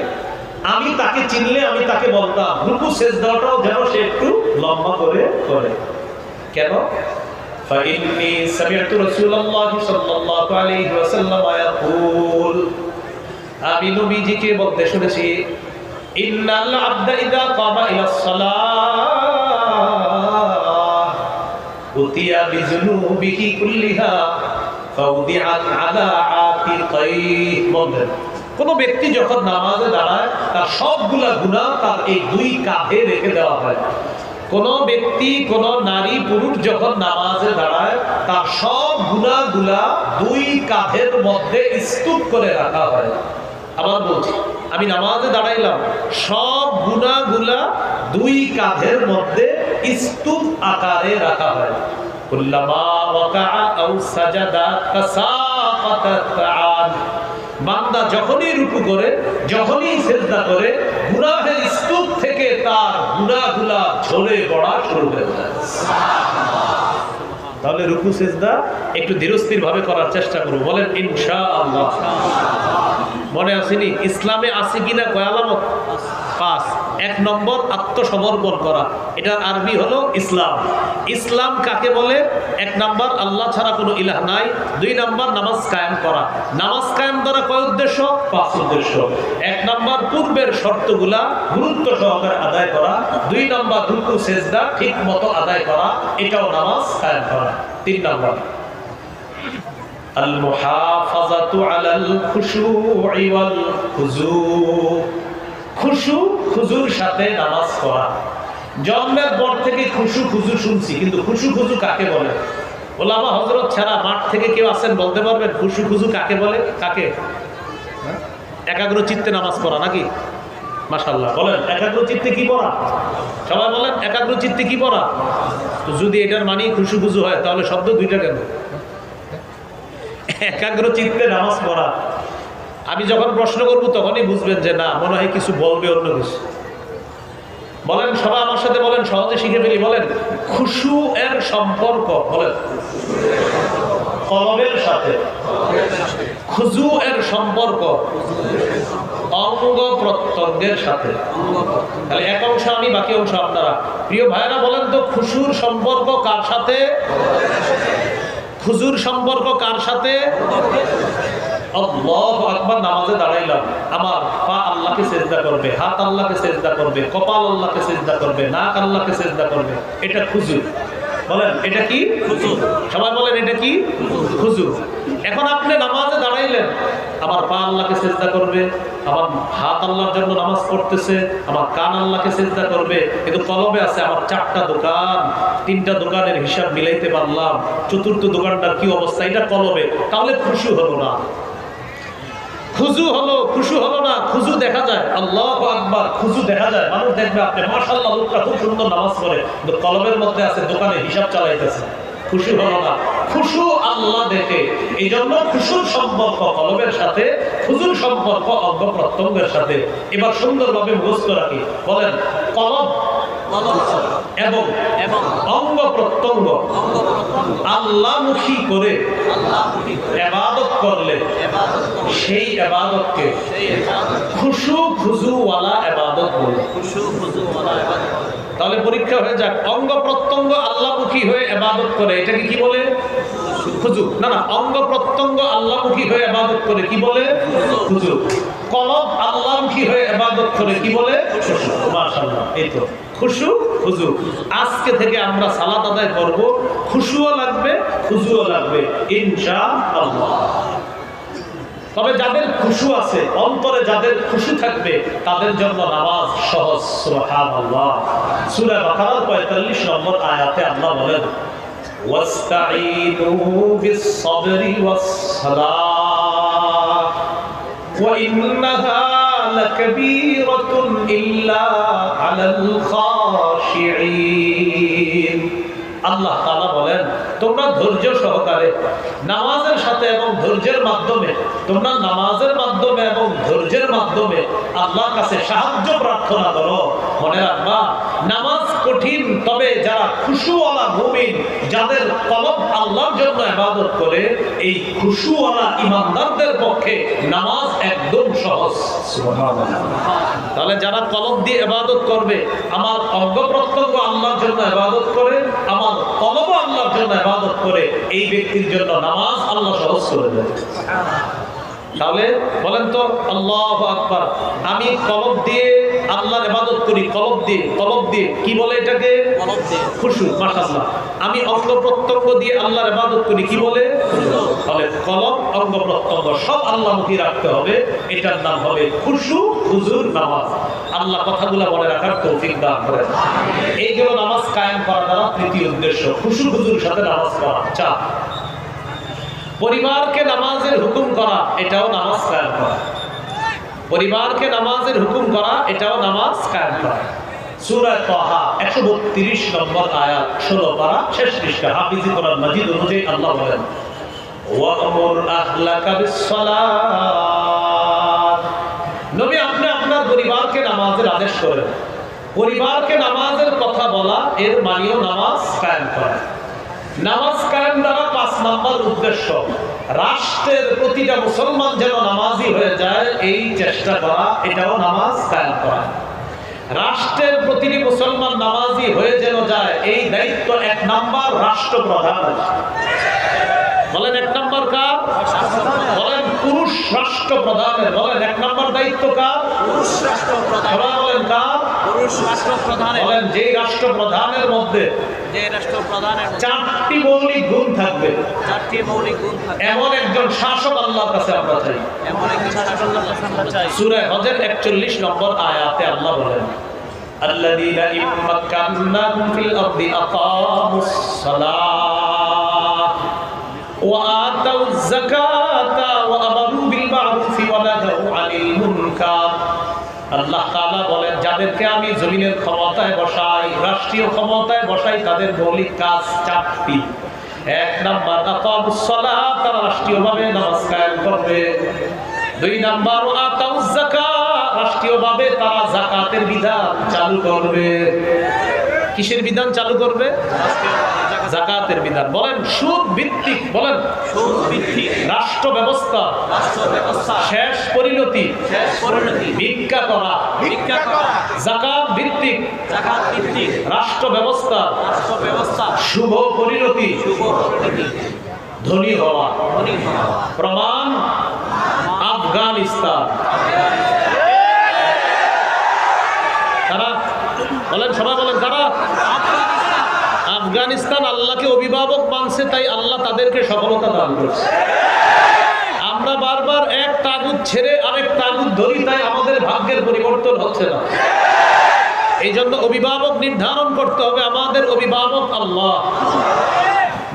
আমি তাকে চিনলে আমি তাকে বলতাম রুকু সিজদাটাও যেন সে একটু লম্বা করে করে। কেন? فإني سمعت رسول الله صلى الله عليه وسلم يقول, আমি নবীজিকে বলতে শুনেছি, ইন্নাল আবদা ইযা কামা ইলাস সালাহ উতিয়া বিযুনুবিহি কুল্লিহা ফাউদিআত আলা আতিকাইহি। বলেন, কোন ব্যক্তি যখন নামাজে দাঁড়ায় তার সবগুলা গুনাহ তার এই দুই কাঁধে রেখে দেওয়া হয়। কোন ব্যক্তি, কোন নারী পুরুষ যখন নামাজে দাঁড়ায় তার সব গুনাহগুলা দুই কাঁধের মধ্যে স্তূপ করে রাখা হয়। আবার বলছি, আমি নামাজে দাঁড়াইলাম, সব গুনাহগুলা দুই কাঁধের মধ্যে স্তূপ আকারে রাখা হয়। কুল্লামা ওয়াকাআ আও সাজাদা তাসাকাতাত আন, বান্দা যখনই রুকু করে, যখনই সিজদা করে, গুনাহের স্তূপ থেকে তার গুনাহগুলা ঝরে পড়া শুরু হয়ে যায়। তাহলে রুকু সিজদা একটু ধীরস্থির ভাবে করার চেষ্টা করব। বলেন ইনশাআল্লাহ। মনে আসেনি ইসলামে আছে কিনা কয় আলামত? 5। 1 নম্বর আত্মসমর্পণ করা, এটার আরবি হলো ইসলাম। ইসলাম কাকে বলে? 1 নম্বর আল্লাহ ছাড়া কোনো ইলাহ নাই। 2 নম্বর নামাজ কায়েম করা। নামাজ কায়েম দ্বারা কয় উদ্দেশ্য? 5 উদ্দেশ্য। 1 নম্বর পূর্বের শর্তগুলা গুরুত্ব সহকারে আদায় করা। 2 নম্বর রুকু সিজদা ঠিক মতো আদায় করা, এটাও নামাজ কায়েম করা। 3 নম্বর আল মুহাফাজাতু আলাল খুশুই ওয়াল খুজু, খুশু খুজুর সাথে নামাজ পড়া। জন্মের পর থেকে খুশু খুজু শুনছি, কিন্তু খুশু খুজু কাকে বলে? ওলামা হযরত ছাড়া মাঠ থেকে কেউ আছেন বলতে পারবেন খুশু খুজু কাকে বলে? কাকে? একাগ্র চিত্তে নামাজ পড়া নাকি? মাশাআল্লাহ, বলেন একাগ্র চিত্তে কি পড়া? সবাই বলেন একাগ্র চিত্তে কি পড়া? তো যদি এটার মানে খুশু খুজু হয় তাহলে শব্দ দুইটা কেন? একাগ্র চিত্তে নামাজ পড়া। আমি যখন প্রশ্ন করব তখনই বুঝবেন যে না, মনে হয় কিছু বলবে অন্য কিছু। বলেন সবাই আমার সাথে বলেন, সহজে শিখে ফেলি। বলেন খুশু এর সম্পর্ক, বলেন কলবের সাথে। খুজু এর সম্পর্ক অঙ্গ প্রত্যঙ্গের সাথে। তাহলে এক অংশ আমি, বাকি অংশ আপনারা। প্রিয় ভাইরা বলেন তো খুশুর সম্পর্ক কার সাথে? খুজুর সম্পর্ক কার সাথে? আল্লাহু আকবার। নামাজে দাঁড়াইলাম, আমার পা আল্লাহকে সিজদা করবে, হাত আল্লাহকে সিজদা করবে, কপাল আল্লাহকে সিজদা করবে, নাক আল্লাহকে সিজদা করবে। এটা খুজুর। বলেন এটা কি? খুজুর। সবাই বলেন এটা কি? খুজুর। এখন আপনি নামাজে দাঁড়াইলেন, আমার পা আল্লাহকে সিজদা করবে, আমার হাত আল্লাহর জন্য নামাজ পড়তেছে, আমার কান আল্লাহকে সিজদা করবে, কিন্তু কলবে আছে আমার 4টা দোকান, 3টা দোকানের হিসাব মিলাইতে পারলাম, 4র্থ দোকানটার কি অবস্থা, এটা কলবে। তাহলে খুশু হলো না, খুজু হলো, খুশু হলো না। খুজু দেখা যায়, আল্লাহু আকবার, খুজু দেখা যায়। মানুষ দেখবে আপনি মাশাআল্লাহ লোকটা খুব সুন্দর নামাজ পড়ে, কিন্তু কলবের মধ্যে আছে দোকানে হিসাব চালাইতেছে। খুশু হলো না। খুশু আল্লাহ দেখে। এই জন্য খুশুর সম্পর্ক কলবের সাথে, খুজুর সম্পর্ক অঙ্গ প্রত্যঙ্গের সাথে। এবার সুন্দরভাবে মুখস্থ রাখি। বলেন কলব এবং অঙ্গ প্রত্যঙ্গ আল্লাহমুখী করে ইবাদত করলে সেই ইবাদতকে খুশু খুজুওয়ালা ইবাদত বলে। তাহলে পরীক্ষা হয়ে যাক, অঙ্গ প্রত্যঙ্গ আল্লাহমুখী হয়ে ইবাদত করে এটাকে কি বলে? খুজু। না না, অঙ্গ প্রত্যঙ্গ আল্লাহমুখী হয়ে ইবাদত করে কি বলে? খুজু। কলব আল্লাহমুখী হয়ে ইবাদত করে কি বলে? খুশু। মাশাআল্লাহ, এই তো খুশু খুজু। আজকে থেকে আমরা সালাত আদায় করব, খুশুও লাগবে খুজুও লাগবে ইনশাআল্লাহ। তবে যাদের খুশু আছে, অন্তরে যাদের খুশু থাকবে, তাদের জন্য নামাজ সহজ। সুবহানাল্লাহ। সূরা বাকারার 45 নম্বর আয়াতে আল্লাহ বলেন, ওয়াস্তাঈনু বিস-সাবরি ওয়াস-সালাহ ওয়া ইন্নাহা লাকাবীরাতুন ইল্লা আলাল খাশিঈন। আল্লাহ তাআলা বলেন, তোমরা ধৈর্য সহকারে নামাজের সাথে এবং ধৈর্যের মাধ্যমে, তোমরা নামাজের মাধ্যমে এবং ধৈর্যের মাধ্যমে আল্লাহর কাছে সাহায্য প্রার্থনা করো। মনে রাখবা, নামাজ কঠিন, তবে যারা খুশুওয়ালা মুমিন, যাদের কলব আল্লাহর জন্য ইবাদত করে, এই খুশুওয়ালা ঈমানদারদের পক্ষে নামাজ একদম সহজ। সুবহানাল্লাহ। তাহলে যারা কলব দিয়ে ইবাদত করবে, আমার অঙ্গ প্রত্যঙ্গ আল্লাহর জন্য ইবাদত করে, আমার কলব আল্লাহর জন্য ইবাদত করে, এই ব্যক্তির জন্য নামাজ আল্লাহ সহজ করে দেয়। তাহলে বলেন তো, আল্লাহু আকবার, আমি কলব দিয়ে আল্লাহর ইবাদত করি, কলব দিয়ে কি বলে এটাকে? খুশু। মাশাআল্লাহ। আমি অঙ্গ প্রত্যঙ্গ দিয়ে আল্লাহর ইবাদত করি, কি বলে? তাহলে কলব অঙ্গ প্রত্যঙ্গ সব আল্লাহমুখী রাখতে হবে, এটার নাম হবে খুশু হুজুর নামাজ। আল্লাহ কথাগুলো মনে রাখার তৌফিক দান করেন। এই গেল নামাজ কায়েম করা দ্বারা তৃতীয় উদ্দেশ্য, খুশু হুজুরের সাথে নামাজ পড়া। চার, পরিবারকে নামাজের হুকুম করা, এটাও নামাজ কায়েম করা। পরিবারকে নামাজের হুকুম করা, এটাও নামাজ কায়েম করা। সূরা তাহা 132 নম্বর আয়াত, 16 পারা, শেষ পৃষ্ঠা। হাফিজি কোরআন মাজিদ অনুযায়ী আল্লাহ বলেন, ওয়া'মুর আহলাকা বিস-সালাত। নবী, আপনি আপনার পরিবারকে নামাজের আদেশ করেন। পরিবারকে নামাজের কথা বলা, এর মানেও নামাজ কায়েম করা। নামাজ কায়েম দ্বারা 5 নম্বর উদ্দেশ্য, রাষ্ট্রের প্রতিটা মুসলমান যেন নামাজি হয়ে যায়, এই চেষ্টা করা, এটাও নামাজ কায়েম করা। রাষ্ট্রের প্রতিটি মুসলমান নামাজি হয়ে যেন যায়, এই দায়িত্ব 1 নম্বর রাষ্ট্রপ্রধান। বলেন 1 নম্বর কার? বলেন পুরুষ রাষ্ট্রপ্রধানের। বলেন 1 নম্বর দায়িত্ব কার? পুরুষ রাষ্ট্রপ্রধান। বলেন কার? পুরুষ রাষ্ট্রপ্রধানের। বলেন যে রাষ্ট্রপ্রধানের মধ্যে 4টি মৌলিক গুণ থাকবে। 4টি মৌলিক গুণ থাকবে, এমন একজন শাসক আল্লাহর কাছে আমরা চাই। এমন একজন শাসক আল্লাহর কাছে আমরা চাই। সূরা হজের 41 নম্বর আয়াতে আল্লাহ বলেন, আল্লাযীনা ইম্মাক্কান্নাহুম ফিল আরদি আকামুস সালাহ ওয়া আতাউয যাকাতা ওয়া আমারু বিল মা'রুফি ওয়া নাহাউ আনিল মুনকার। আল্লাহ তাআলা বলেন, যাদেরকে আমি জমিনের ক্ষমতায় বসাই, রাষ্ট্রীয় ক্ষমতায় বসাই, তাদের মৌলিক কাজ 4টি। 1 নাম্বার আকামুস সালাত, তারা রাষ্ট্রীয়ভাবে নামাজ কায়েম করবে। 2 নাম্বার আতাউয যাকাত, রাষ্ট্রীয়ভাবে তারা যাকাতের বিধান চালু করবে। কিসের বিধান চালু করবে? যাকাতের বিধান। বলেন সুদ ভিত্তিক, বলেন সুদ ভিত্তিক রাষ্ট্র ব্যবস্থা, শেষ পরিণতি ভিক্ষা করা। যাকাত ভিত্তিক রাষ্ট্র ব্যবস্থা, শুভ পরিণতি ধনী হওয়া। প্রমাণ আফগানিস্তান। তারা বলেন, সবাই বলেন, তারা আফগানিস্তান আল্লাহকে অভিভাবক মানছে, তাই আল্লাহ তাদেরকে সফলতা দান করছে। আমরা বারবার এক তাগুত ছেড়ে আরেক তাগুত ধরি, তাই আমাদের ভাগ্যের পরিবর্তন হচ্ছে না। এই জন্য অভিভাবক নির্ধারণ করতে হবে, আমাদের অভিভাবক আল্লাহ।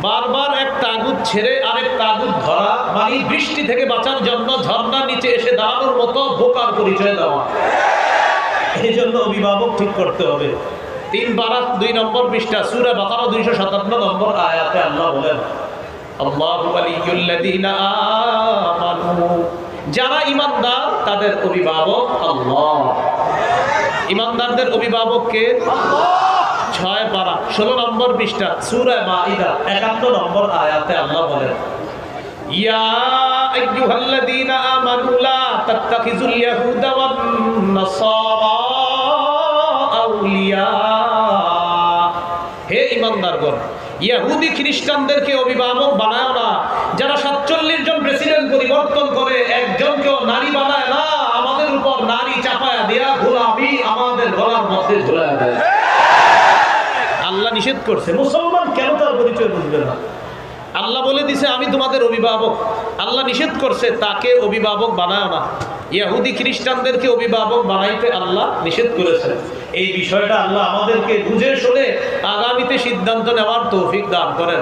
বারবার এক তাগুত ছেড়ে আরেক তাগুত ধরা মানে বৃষ্টি থেকে বাঁচার জন্য ঝর্ণার নিচে এসে দাঁড়ানোর মতো বোকার পরিচয় দেওয়া। এই জন্য অভিভাবক ঠিক করতে হবে। 3 পারা 2 নম্বর পৃষ্ঠা, সূরা বাকারা 257 নম্বর আয়াতে আল্লাহ বলেন, আল্লাহু ওয়ালিয়ুল্লাযীনা আমানু যারা ঈমানদার তাদের অভিভাবক আল্লাহ। ঈমানদারদের অভিভাবক কে? আল্লাহ। 6 পারা 16 নম্বর পৃষ্ঠা সূরা মাইদা 51 নম্বর আয়াতে আল্লাহ বলেন, ইয়া আইয়ুহাল্লাযীনা আমানু লা তাত্তাখিযুল ইয়াহুদা ওয়ান নাসারা আউলিয়া। হে ঈমানদারগণ, ইহুদি খ্রিস্টানদেরকে অভিভাবক বানায় না। যারা 47 জন প্রেসিডেন্ট পরিবর্তন করে একজনকেও নারী বানায় না, আমাদের উপর নারী চাপায়া দেয়া গোলামি আমাদের গলার মধ্যে ঝুলায় দেয়। আল্লাহ নিষেধ করছে। মুসলমান কেন তার পরিচয় বুঝবে না? আল্লাহ বলে দিছে আমি তোমাদের অভিভাবক। আল্লাহ নিষেধ করছে তাকে অভিভাবক বানায় না। ইহুদি খ্রিস্টানদেরকে অভিভাবক বানাইতে আল্লাহ নিষেধ করেছেন। এই বিষয়টা আল্লাহ আমাদেরকে বুঝে শুনে আগামীতে সিদ্ধান্ত নেওয়ার তৌফিক দান করেন।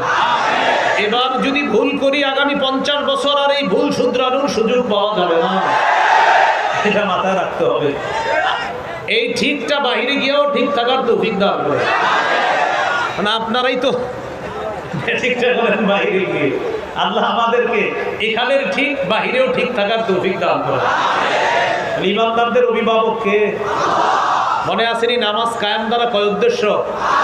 এবার যদি ভুল করি আগামী 50 বছর আর এই ভুল শুধরানোর সুযোগ পাওয়া যাবে না, এটা মাথায় রাখতে হবে। এই ঠিকটা বাইরে গিয়েও ঠিক থাকার তৌফিক দান করেন। মানে আপনারাই তো ঠিকটা করেন বাইরে গিয়ে, আল্লাহ আমাদেরকে এখানের ঠিক বাহিরেও ঠিক থাকার তৌফিক দান করেন। ঈমানদারদের অভিভাবক কে? মনে আসেনি নামাজ কায়েম দ্বারা কয় উদ্দেশ্য?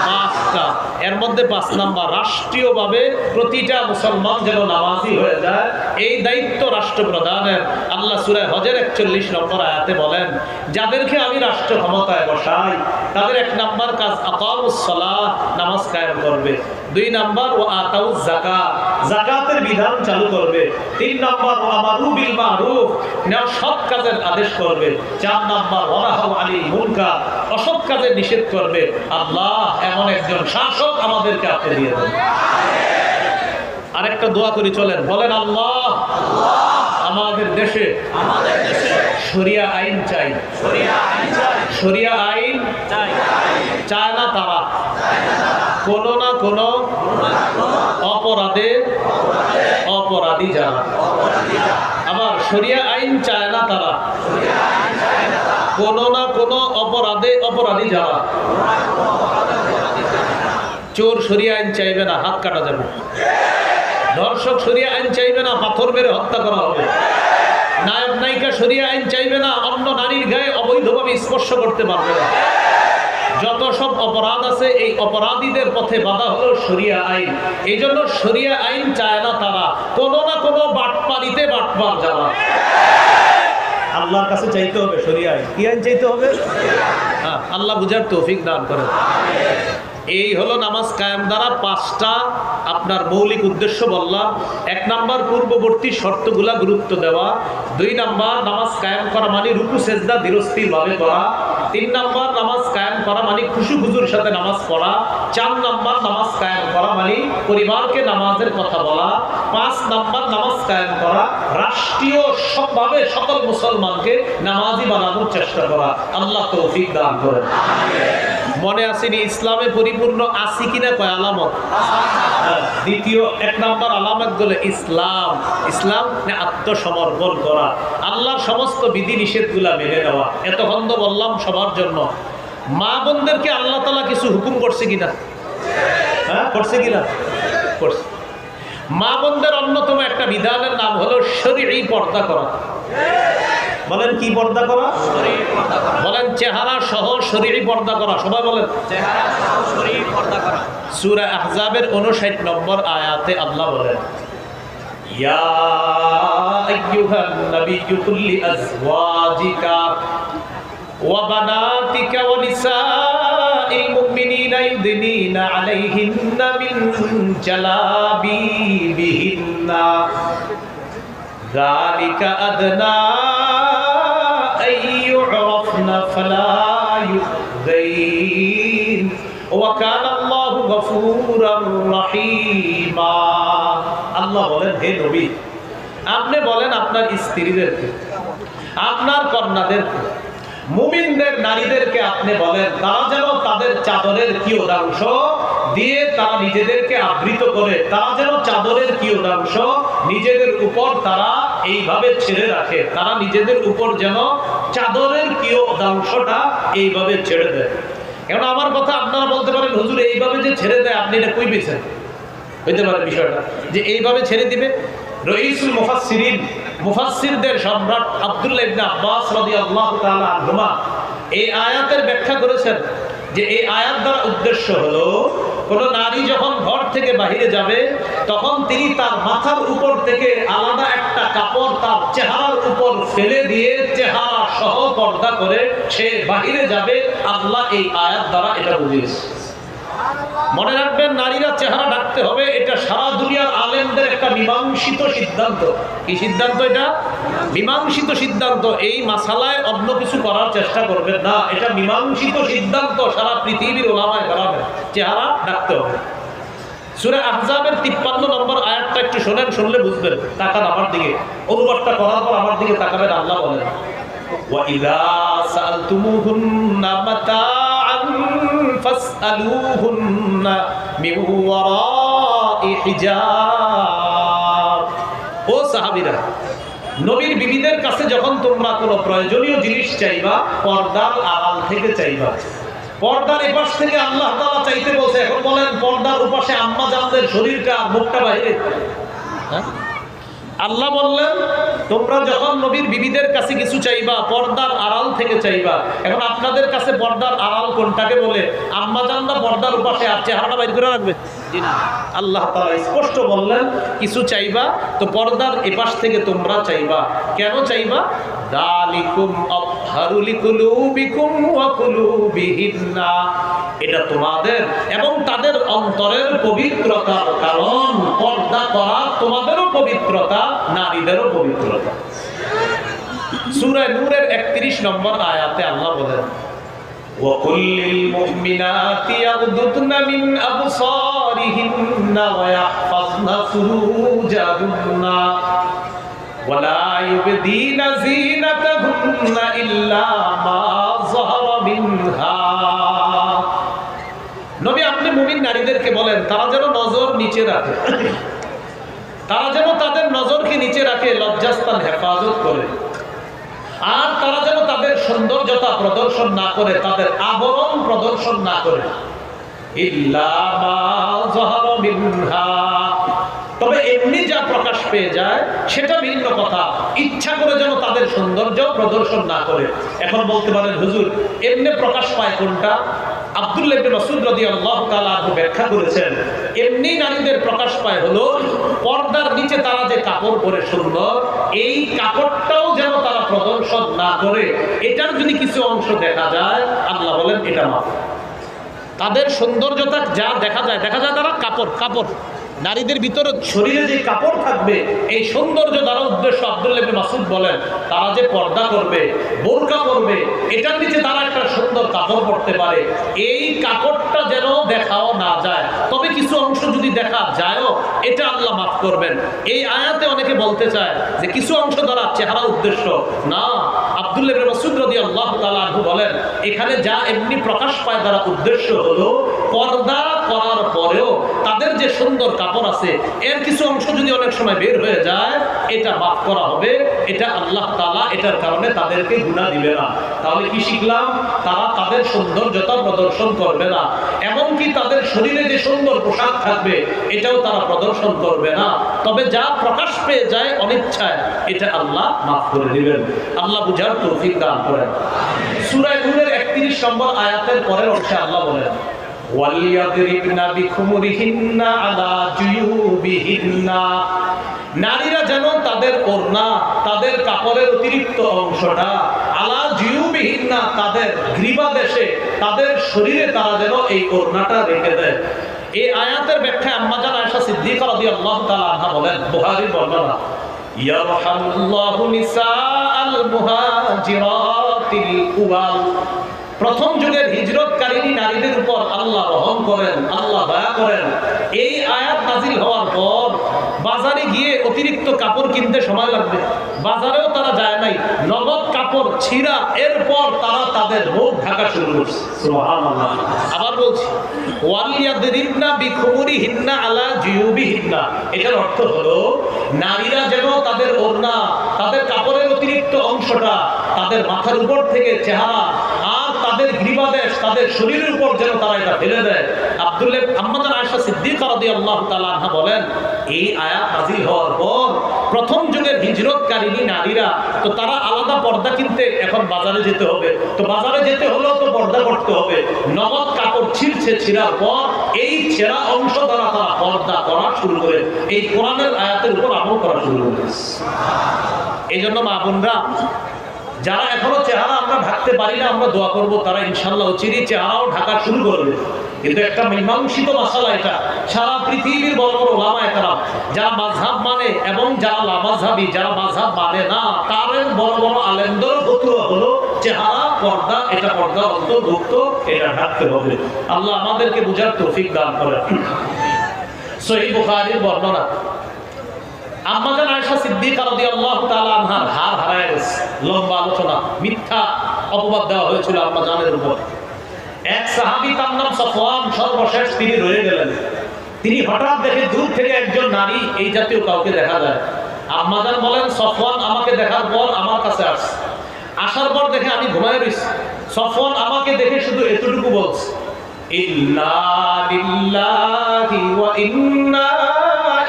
5টা। এর মধ্যে 5 নাম্বার, রাষ্ট্রীয়ভাবে প্রতিটা মুসলমান যেন নামাজি হয়ে যায়, এই দায়িত্ব রাষ্ট্রপ্রধানের। আল্লাহ সূরা হজের 41 নম্বর আয়াতে বলেন, যাদেরকে আমি রাষ্ট্র ক্ষমতায় বসাই তাদের 1 নাম্বার কাজ আকামুস সালাহ, নামাজ কায়েম করবে। 2 নাম্বার ওয়া আতাউজ যাকাত, যাকাতের বিধান চালু করবে। 3 নাম্বার ওয়া আমারু বিল মারুফ, সৎ কাজের আদেশ করবে। 4 নাম্বার ওয়া নাহাউ আনিল মুনকার, অসৎ কাজের নিষেধ করবে। আল্লাহ এমন একজন শাসক আমাদেরকে আপনি দিয়ে দেন। আরেকটা দোয়া করি, চলেন বলেন, আল্লাহ আমাদের দেশে শরিয়া আইন চাই। শরিয়া আইন চায় না তারা কোন না কোন অপরাধে অপরাধী যারা। আবার শরিয়া আইন চায় না তারা কোন না কোন অপরাধে অপরাধী যারা। চোর শরিয়া আইন চাইবে না, হাত কাটা যাবে। ধর্ষক শরিয়া আইন চাইবে না, পাথর মেরে হত্যা করা হবে। নায়ক নায়িকা শরিয়া আইন চাইবে না, অন্য নারীর গায়ে অবৈধভাবে স্পর্শ করতে পারবে না। যত সব অপরাধ আছে এই অপরাধীদের পথে বাধা হলো শরিয়া আইন। এই জন্য শরিয়া আইন চায় না তারা কোন না কোন বাটপারিতে বাটপার যারা। আল্লাহর কাছে চাইতে হবে শরিয়া আইন। কি আইন চাইতে হবে? আল্লাহ বুঝার তৌফিক দান করেন। এই হলো নামাজ কায়েম দ্বারা 5টা আপনার মৌলিক উদ্দেশ্য বললাম। 1 নাম্বার পূর্ববর্তী শর্তগুলা গুরুত্ব দেওয়া। 2 নাম্বার নামাজ কায়েম করা মানে রুকু সেজদা ধীরস্থির ভাবে করা। 3 নাম্বার নামাজ কায়েম করা মানে খুশু খুজুর সাথে নামাজ পড়া। 4 নাম্বার নামাজ কায়েম করা মানে পরিবারকে নামাজের কথা বলা। 5 নাম্বার নামাজ কায়েম করা রাষ্ট্রীয় সবভাবে সকল মুসলমানকে নামাজি বানানোর চেষ্টা করা। আল্লাহ তৌফিক দান করেন। মনে আসেনি ইসলামে পরিপূর্ণ আসি কিনা কয় আলামত? দ্বিতীয় 1 নাম্বার আলামত হলো ইসলাম। ইসলাম মানে আত্মসমর্পণ করা, আল্লাহর সমস্ত বিধি নিষেধগুলা মেনে নেওয়া। এতক্ষণ তো বললাম সবার জন্য। মা বোনদেরকে আল্লাহ তাআলা কিছু হুকুম করছে কিনা? করছে কিনা? করছে। মা বোনদের অন্যতম একটা বিধানের নাম হলো শরঈ পর্দা করা। বলেন কি পর্দা করা? বলেন চেহারা সহ শরীরী পর্দা করা। সবাই বলেন চেহারা সহ শরীরী পর্দা করা। সূরা আহজাবের 59 নম্বর আয়াতে আল্লাহ বলেন, ইয়া আইয়ুহান নাবিয়্যু কুল লিআজওয়াজিকা ওয়া বানাতিকা ওয়া নিসাইল মুমিনিনা ইউদনিনা আলাইহিন্না মিন জালাবিবিহিন্না যালিকা আদনা আইয়ুরফনা ফালা ইউযাইন ওয়া কানা আল্লাহু গফুরার রহিমা। আল্লাহ বলেন, হে নবী আপনি বলেন আপনার স্ত্রীদেরকে, আপনার কন্যাদেরকে, মুমিনদের নারীদেরকে আপনি বলেন তারা যেন তাদের চাদরের কিয়দাংশ দিয়ে তারা নিজেদেরকে আবৃত করে, তারা যেন চাদরের কিয়দাংশ নিজেদের উপর তারা এইভাবে ছেড়ে রাখে, তারা নিজেদের উপর যেন চাদরের কিয়দাংশটা এইভাবে ছেড়ে দেয়। এখন আমার কথা আপনারা বলতে পারেন, হুজুর এইভাবে যে ছেড়ে দেয় আপনি এটা কই পেয়েছেন? হইতে পারে বিষয়টা যে এইভাবে ছেড়ে দিবে। রইসুল মুফাসসিরিন মুফাসসিরদের সম্রাট আব্দুল্লাহ ইবনে আব্বাস রাদিয়াল্লাহু তাআলা আনহুমা এই আয়াতের ব্যাখ্যা করেছেন যে এই আয়াত দ্বারা উদ্দেশ্য হলো কোন নারী যখন ঘর থেকে বাইরে যাবে তখন তিনি তার মাথার উপর থেকে আলাদা একটা কাপড় তার চেহারার উপর ফেলে দিয়ে চেহারা সহ পর্দা করে সে বাইরে যাবে। আল্লাহ এই আয়াত দ্বারা এটা বুঝিয়েছে। মনে রাখবেন, নারীরা চেহারা ঢাকতে হবে, এটা সারা দুনিয়ার আলেমদের একটা মীমাংসিত সিদ্ধান্ত। কি সিদ্ধান্ত? এটা মীমাংসিত সিদ্ধান্ত। এই মাসালায় অন্য কিছু করার চেষ্টা করবেন না, এটা মীমাংসিত সিদ্ধান্ত। সারা পৃথিবীর ওলামায়ে কেরামের চেহারা ঢাকতে হবে। সূরা আহজাবের 53 নম্বর আয়াতটা একটু শোনেন, শুনলে বুঝবেন। তাকান আমার দিকে, অনুবাদটা করার পর আমার দিকে তাকাবেন। আল্লাহ বলেন, ওয়া ইযা সাআলতুমুহুন্না মাতাআন ফাসআলুহুন্না মিন ওয়ারাই হিজাব। ও সাহাবীরা, নবীর বিবিদের কাছে যখন তোমরা কোনো প্রয়োজনীয় জিনিস চাইবা, পর্দার আড়াল থেকে চাইবা। পর্দার এপাশ থেকে আল্লাহ তাআলা চাইতে বলছে। এখন বলেন, পর্দার ওপাশে আম্মা জানদের শরীরটা, মুখটা বাইরে। হ্যাঁ, আল্লাহ বললেন তোমরা যখন নবীর বিবিদের কাছে কিছু চাইবা, পর্দার আড়াল থেকে চাইবা। এখন আপনাদের কাছে পর্দার আড়াল কোনটাকে বলে? আম্মা জানরা পর্দার ওপাশে আর চেহারাটা বাইর করে রাখবে? আল্লাহ তাআলা স্পষ্ট বললেন কিছু চাইবা তো পর্দার এপাশ থেকে তোমরা চাইবা। কেন চাইবা? যালিকুম আতহারু লিকুলুবিকুম ওয়া কুলুবিহিন্না, এটা তোমাদের এবং তাদের অন্তরের পবিত্রতার কারণ। পর্দা করা তোমাদেরও পবিত্রতা, নারীদেরও পবিত্রতা। সূরা নূরের 31 নম্বর আয়াতে আল্লাহ বলেন, وَقُلْ لِلْمُؤْمِنَاتِ يَغْضُضْنَ مِنْ أَبْصَارِهِنَّ وَيَحْفَظْنَ فُرُوجَهُنَّ وَلَا يُبْدِينَ زِينَتَهُنَّ إِلَّا مَا ظَهَرَ مِنْهَا। নবী আপনি মুমিন নারীদেরকে বলেন তারা যেন নজর নিচে রাখে, তারা যেন তাদের নজরকে নিচে রাখে, লজ্জাস্থান হেফাজত করে। আর তারা যেন তাদের সৌন্দর্যতা প্রদর্শন না করে, তাদের আবরণ প্রদর্শন না করে। ইল্লা মা যাহারা মিনহা, তবে এমনি যা প্রকাশ পেয়ে যায় সেটা ভিন্ন কথা। ইচ্ছা করে যেন তাদের সৌন্দর্য প্রদর্শন না করে। এখন বলতে পারেন, হুজুর এমনি প্রকাশ পায় কোনটা? আব্দুল্লাহ ইবনে মাসউদ রাদিয়াল্লাহু তাআলা আনহু ব্যাখ্যা করেছেন, এমনি নারীদের প্রকাশ পায় হলো পর্দার নিচে তারা যে কাপড় পরে সুন্দর, এই কাপড়টাও যেন তারা প্রদর্শন না করে। এটার যদি কিছু অংশ দেখা যায়, আল্লাহ বলেন এটা মাফ। তাদের সৌন্দর্যতা যা দেখা যায় তারা কাপড় নারীদের ভিতরে শরীরে যে কাপড় থাকবে, এই সৌন্দর্য দ্বারা উদ্দেশ্য। আব্দুল্লাহ ইবনে মাসউদ বলেন তারা যে পর্দা করবে, বোরকা পরবে, এটার নিচে তারা একটা সুন্দর কাপড় পরতে পারে। এই কাপড়টা যেন দেখাও না যায়, তবে কিছু অংশ যদি দেখা যায়ও, এটা আল্লাহ মাফ করবেন। এই আয়াতে অনেকে বলতে চায় যে কিছু অংশ দ্বারা চেহারা উদ্দেশ্য না। আব্দুল্লাহ ইবনে মাসউদ রাদিয়াল্লাহু তাআলা আনহু বলেন এখানে যা এমনি প্রকাশ পায় দ্বারা উদ্দেশ্য হলো পর্দা করার পরেও তাদের যে সুন্দর কাপড় আছে, এর কিছু অংশ যদি অনেক সময় বের হয়ে যায়, এটা মাফ করা হবে। এটা আল্লাহ তাআলা এটার কারণে তাদেরকে গুনাহ দিবে না। তাহলে কি শিখলাম? তারা তাদের সৌন্দর্যতা প্রদর্শন করবে না, এমনকি তাদের শরীরে যে সুন্দর পোশাক থাকবে এটাও তারা প্রদর্শন করবে না। তবে যা প্রকাশ পেয়ে যায় অনিচ্ছায়, এটা আল্লাহ মাফ করে দিবেন। আল্লাহ বুঝার তৌফিক দান করেন। সূরা নূরের 31 নম্বর আয়াতের পরের অংশে আল্লাহ বলেন, ওয়ালিয়াদরিবনা বিখুমুরিহিন্না আলা জুয়ুবিহিন্না, নারীরা যেন তাদের ওড়না, তাদের কাপড়ের অতিরিক্ত অংশটা, আলা জুয়ুবিহিন্না, তাদের গ্রীবাদেশে, তাদের শরীরে তারা যেন এই ওড়নাটা রেখে দেয়। এই আয়াতের ব্যাখ্যা আম্মা জান আয়েশা সিদ্দিকা রাদিয়াল্লাহু তাআলা আনহা বলেন, বুখারীর বর্ণনা, ইয়ারহামুল্লাহু নিসাআল মুহাজিরাতিল উওয়াল, প্রথম যুগের হিজরতকারী নারীদের উপর আল্লাহ রহম করেন, আল্লাহ দয়া করেন। এই আয়াত নাজিল হওয়ার পর বাজারে গিয়ে অতিরিক্ত কাপড় কিনতে সময় লাগবে, বাজারেও তারা যায় নাই, নগদ কাপড় ছিঁড়া, এরপর তারা তাদের মুখ ঢাকা শুরু করছে। সুবহানাল্লাহ। আবার বলছি, ওয়ালিয়াদরিবনা বিখুমুরিহিন্না আলা জুয়ুবিহিন্না, এটার অর্থ হলো নারীরা যেন তাদের ওড়না, তাদের কাপড়ের অতিরিক্ত অংশটা তাদের মাথার উপর থেকে চেহারা আর তাদের গ্রীবাদেশ, তাদের শরীরের উপর যেন তারা এটা ফেলে দেয়। আম্মাজান আয়েশা সিদ্দিকা রাদিয়াল্লাহু তাআলা আনহা বলেন, এই আয়াত নাযিল হওয়ার পর প্রথম যুগের হিজরতকারিনী নারীরা তো তারা আলাদা পর্দা কিনতে এখন বাজারে যেতে হবে, তো বাজারে যেতে হলেও তো পর্দা করতে হবে। নগদ কাপড় ছিঁড়ার পর এই ছেঁড়া অংশ দ্বারা তারা পর্দা করা শুরু করে এই কোরআনের আয়াতের উপর আমল করা শুরু করে। এই জন্য মা বোনরা যারা এখনো চেহারা আমরা ঢাকতে পারি না, আমরা দোয়া করবো তারা ইনশাআল্লাহ চিরই চেহারাও ঢাকা শুরু করবে। কিন্তু একটা মীমাংসিত মাসালা এটা, সারা পৃথিবীর বড় বড় ওলামায়ে কেরাম যারা মাযহাব মানে এবং যারা লামাযহাবী, যারা মাযহাব মানে না, তাদের বড় বড় আলেমদের ফতোয়া হলো চেহারা পর্দা, এটা পর্দা অন্তর্ভুক্ত, এটা ঢাকতে হবে। আল্লাহ আমাদেরকে বুঝার তৌফিক দান করেন। সহিহ বুখারীর বর্ণনা, আম্মাজান আয়েশা সিদ্দিকা রাদিয়াল্লাহু তাআলা আনহার হার হারায় গেছে। লম্বা আলোচনা, মিথ্যা অপবাদ দেওয়া হয়েছিল আম্মাজানের উপর। এক সাহাবী তার নাম সফওয়ান, সর্বশেষ তিনি রয়ে গেলেন। তিনি হঠাৎ দেখে দূর থেকে একজন নারী, এই জাতীয় কাউকে দেখা যায়। আম্মাজান বলেন, সফওয়ান আমাকে দেখার পর আমার কাছে আসছে। আসার পর দেখে আমি ঘুমায় রইছি। সফওয়ান আমাকে দেখে শুধু এতটুকু বলছে, ইন্না লিল্লাহি ওয়া ইন্না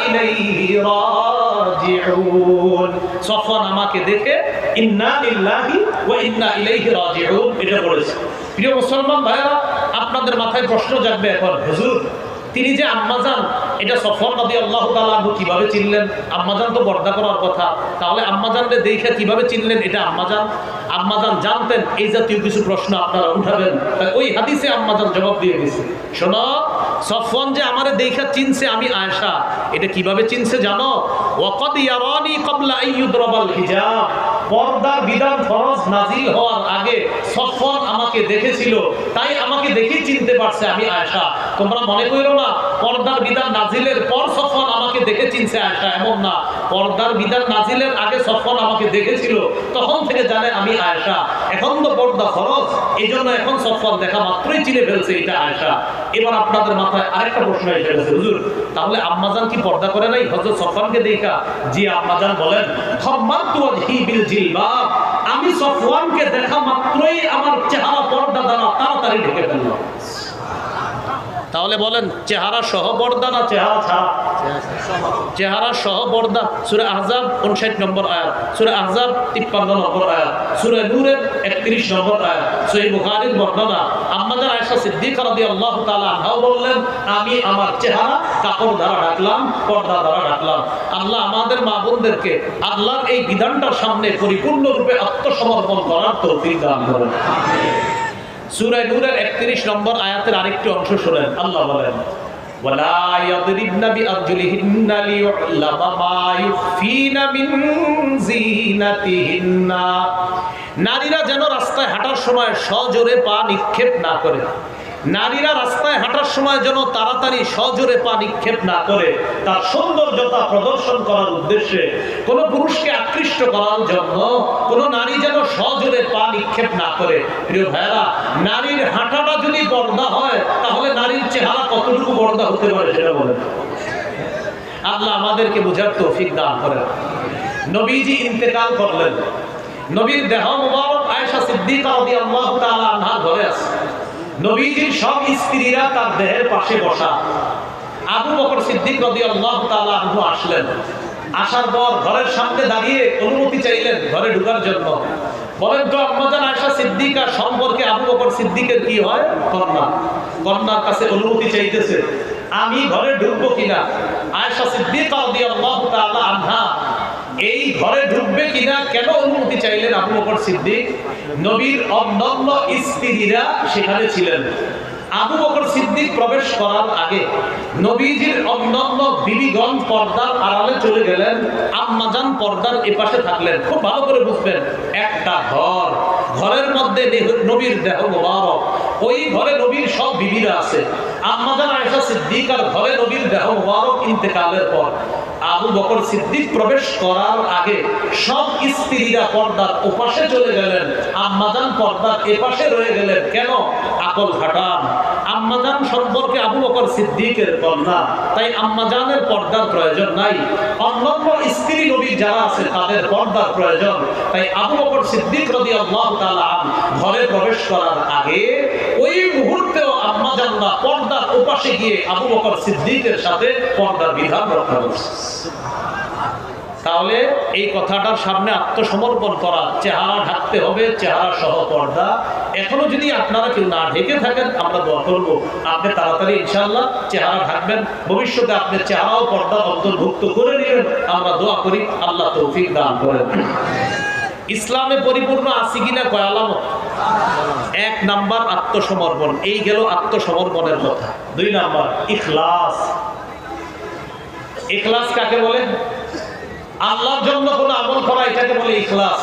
ইলাইহি রাজিউন। সফওয়ান আমাকে দেখে ইন্না লিল্লাহি ওয়া ইন্না ইলাইহি রাজিউন এটা বলেছে। প্রিয় মুসলমান ভাইরা, আপনাদের মাথায় প্রশ্ন জাগবে এখন, হুজুর তিনি যে আম্মাজান, এটা সফওয়ান রাদিয়াল্লাহু তাআলা আনহু কিভাবে চিনলেন? আম্মাজান তো পর্দা করার কথা, তাহলে আম্মাজানকে দেখে কিভাবে চিনলেন এটা আম্মাজান? আম্মাজান জানতেন এই জাতীয় কিছু প্রশ্ন আপনারা উঠাবেন, তাই ওই হাদিসে আম্মাজান জবাব দিয়ে দিয়েছে। শোনো, সফওয়ান যে আমারে দেখা চিনছে আমি আয়েশা, এটা কিভাবে চিনছে জানো? ওয়াকাদ ইয়ারানি ক্বাবলা আন ইউদরাবাল হিজাব। পর্দার বিধান ফরজ নাজিল হওয়ার আগে সফওয়ান আমাকে দেখেছিল, তাই আমাকে দেখে চিনতে পারছে আমি আয়েশা। তোমরা মনে করো না পর্দার বিধান নাজিলের পর সফওয়ান আমাকে দেখে চিনছে আয়েশা, এমন না। পর্দার বিধান নাজিলের আগে সফওয়ান আমাকে দেখেছিল, তখন থেকে জানে আমি আয়েশা। এখন তো পর্দা ফরজ, এইজন্য এখন সফওয়ান দেখা মাত্রই চিনে ফেলছে এটা আয়েশা। এবার আপনাদের মাথায় আরেকটা প্রশ্ন এসে গেছে, হুজুর তাহলে আম্মাজান কি পর্দা করে নাই হযরত সফওয়ানকে দেখা? জি, আম্মাজান বলেন, খাম্মাতু ওয়াজহি বিল জিলবাব। আমি সফওয়ানকে দেখা মাত্রই আমার চেহারা পর্দা দ্বারা তাড়াতাড়ি ঢেকে ফেললাম। তাহলে বলেন, চেহারা সহ পর্দা না চেহারা ছাড়া? চেহারা সহ পর্দা। সূরা আহজাব 59 নম্বর আয়াত, সূরা আহজাব 53 নম্বর আয়াত, সূরা নূরের 31 নম্বর আয়াত, সহিহ বুখারীর বর্ণনা। আম্মাজান আয়েশা সিদ্দিকা রাদিয়াল্লাহু তাআলা আনহা বললেন, আমি আমার চেহারা কাপড় দ্বারা ঢাকলাম, পর্দা দ্বারা ঢাকলাম। আল্লাহ আমাদের মা বোনদেরকে আল্লাহর এই বিধানটার সামনে পরিপূর্ণরূপে আত্মসমর্পণ করার তৌফিক দান করেন। সূরা নূরের 31 নম্বর আয়াতের আরেকটি অংশ শুনেন, আল্লাহ বলেন, ওয়ালা ইয়াদরিবনা বিআরজুলিহিন্না লিয়ু'লামা মা ইউখফিনা মিন যিনাতিহিন্না। নারীরা যেন রাস্তায় হাঁটার সময় সজোরে পা নিক্ষেপ না করে। নারীরা রাস্তায় হাঁটার সময় যেন তাড়াতাড়ি সজোরে পা নিক্ষেপ না করে, তার সৌন্দর্যতা প্রদর্শন করার উদ্দেশ্যে, কোন পুরুষকে আকৃষ্ট করার জন্য কোন নারী যেন সজোরে পা নিক্ষেপ না করে। প্রিয় ভাইরা, নারীর হাঁটাটা যদি পর্দা হয়, তাহলে নারীর চেহারা কতটুকু পর্দা হতে পারে সেটা বলেন। আল্লাহ আমাদেরকে বুঝার তৌফিক দান করেন। নবীজি ইন্তেকাল করলেন, নবীর দেহ মুবারক আয়েশা সিদ্দিকা রাদিয়াল্লাহু তাআলা আনহার ঘরে আছে। নবীজির সব স্ত্রীরা তার দেহের পাশে বসা। আবু বকর সিদ্দিক রাদিয়াল্লাহু তাআলা আনহু আসলেন। আসার পর ঘরের সামনে দাঁড়িয়ে অনুমতি চাইলেন ঘরে ঢোকার জন্য। বলেন তো আম্মাজান আয়েশা সিদ্দিকা সম্পর্কে আবু বকর সিদ্দিকের কি হয়? কন্যা। কন্যার কাছে অনুমতি চাইতেছে, আমি ঘরে ঢুকবো কিনা। আয়েশা সিদ্দিকা রাদিয়াল্লাহু তাআলা আনহা এই ঘরে ঢুকবে কিনা কেন অনুমতি চাইলেন আবু বকর সিদ্দিক? নবীর অন্যান্য স্ত্রীরা সেখানে ছিলেন। আবু বকর সিদ্দিক প্রবেশ করার আগে নবীজির অন্যান্য বিবিগণ পর্দার আড়ালে চলে গেলেন, আম্মাজান পর্দার এপাশে থাকলেন। খুব ভালো করে বুঝবেন, একটা ঘর, ঘরের মধ্যে নবীর দেহ মোবারক, ওই ঘরে নবীর সব বিবিরা আছে। আম্মাজান আয়েশা সিদ্দিকার ঘরে নবীর দেহ মোবারক ইন্তেকালের পর আবু বকর সিদ্দিক প্রবেশ করার আগে সব স্ত্রীরা পর্দার ওপাশে চলে গেলেন, আম্মাজান পর্দার এপাশে রয়ে গেলেন। কেন? আকল খাটান। আম্মাজান সম্পর্কে আবু বকর সিদ্দিকের কন্যা, তাই আম্মাজানের পর্দার প্রয়োজন নাই। অন্যান্য স্ত্রী নবী যারা আছে তাদের পর্দার প্রয়োজন। তাই আবু বকর সিদ্দিক রাদিয়াল্লাহু তাআলা ঘরে প্রবেশ করার আগে ওই মুহূর্তেও আম্মাজান যান না, পর্দার ওপাশে গিয়ে আবু বকর সিদ্দিকের সাথে পর্দার বিধান রক্ষা করছে। তাহলে এই কথাটার সামনে আত্মসমর্পণ করা, চেহারা ঢাকতে হবে, চেহারা সহ পর্দা। এখনো যদি আপনারা কেউ না ঢেকে থাকেন, আমরা দোয়া করব আপনি তাড়াতাড়ি ইনশাআল্লাহ চেহারা ঢাকবেন, ভবিষ্যতে আপনি চেহারাও পর্দা অন্তর্ভুক্ত করে নেবেন। আমরা দোয়া করি আল্লাহ তৌফিক দান করেন। ইসলামে পরিপূর্ণ আছি কিনা কয় আলামত? 1 নাম্বার আত্মসমর্পণ, এই গেল আত্মসমর্পণের কথা। 2 নাম্বার ইখলাস। ইখলাস কাকে বলে? আল্লাহর জন্য কোনো আমল করা, এটাকে বলে ইখলাস।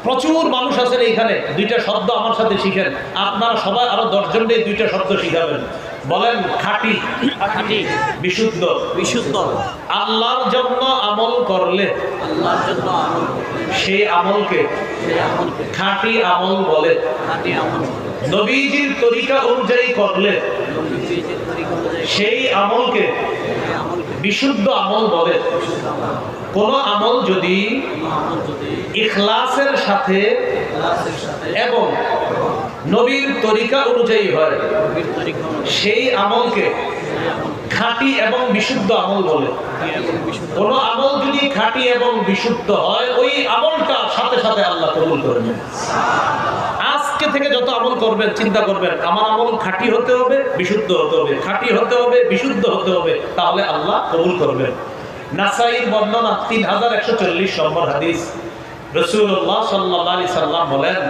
প্রচুর মানুষ আছেন এইখানে, 2টা শব্দ আমার সাথে শিখেন। আপনারা সবাই আরো 10 জনকে 2টা শব্দ শিখাবেন। বলেন খাঁটি, খাঁটি, বিশুদ্ধ, বিশুদ্ধ। আল্লাহর জন্য আমল করলে, আল্লাহর জন্য আমল, সেই আমলকে খাঁটি আমল বলে। খাঁটি আমল। নবীজির তরিকা অনুযায়ী করলে, সেই আমলকে বিশুদ্ধ আমল বলে। কোন আমল যদি ইখলাসের সাথে এবং নবীর তরিকা অনুযায়ী হয়, সেই আমলকে খাঁটি এবং বিশুদ্ধ আমল বলে। কোন আমল যদি খাঁটি এবং বিশুদ্ধ হয়, ওই আমলটা সাথে সাথে আল্লাহ কবুল করবেন। আজকে থেকে যত আমল করবেন চিন্তা করবেন আমার আমল খাঁটি হতে হবে, বিশুদ্ধ হতে হবে, খাঁটি হতে হবে, বিশুদ্ধ হতে হবে, তাহলে আল্লাহ কবুল করবেন। নাসাঈর বর্ণনা 3140 নম্বর হাদিস। রাসূলুল্লাহ সাল্লাল্লাহু আলাইহি সাল্লাম বলেন,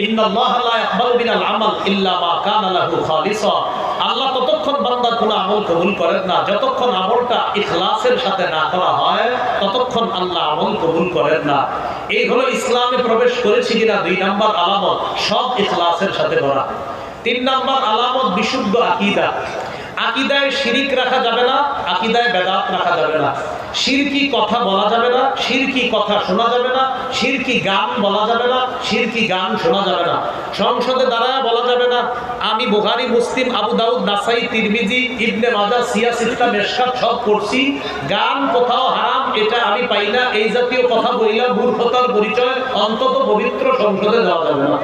ইন্নাল্লাহা লা ইয়াকবালু মিনাল আমাল ইল্লা মা কানা লাহু খালিসা। আল্লাহ ততক্ষণ বান্দার কোনো আমল কবুল করেন না যতক্ষণ আমলটা ইখলাসের সাথে না করা হয়, ততক্ষণ আল্লাহ আমল কবুল করেন না। এই হলো ইসলামে প্রবেশ করেছি কিনা 2 নাম্বার আলামত, সব ইখলাসের সাথে করা। 3 নাম্বার আলামত বিশুদ্ধ আকীদা। আকীদায় শিরিক রাখা যাবে না, আকীদায় বেদাত রাখা যাবে না। শিরকি কথা বলা যাবে না, শিরকি কথা শোনা যাবে না, শিরকি গান বলা যাবে না, শিরকি গান শোনা যাবে না। সংসদে দাঁড়ায় বলা যাবে না আমি বুখারী, মুসলিম, আবু দাউদ, নাসাই, তিরমিজি, ইবনে মাজাহ, সিয়াসিত্তা, মেশকাত সব পড়ছি, গান কোথাও হারাম এটা আমি পাই না, এই জাতীয় কথা বইলা মূর্খতার পরিচয় অন্তত পবিত্র সংসদে যাওয়া যাবে না।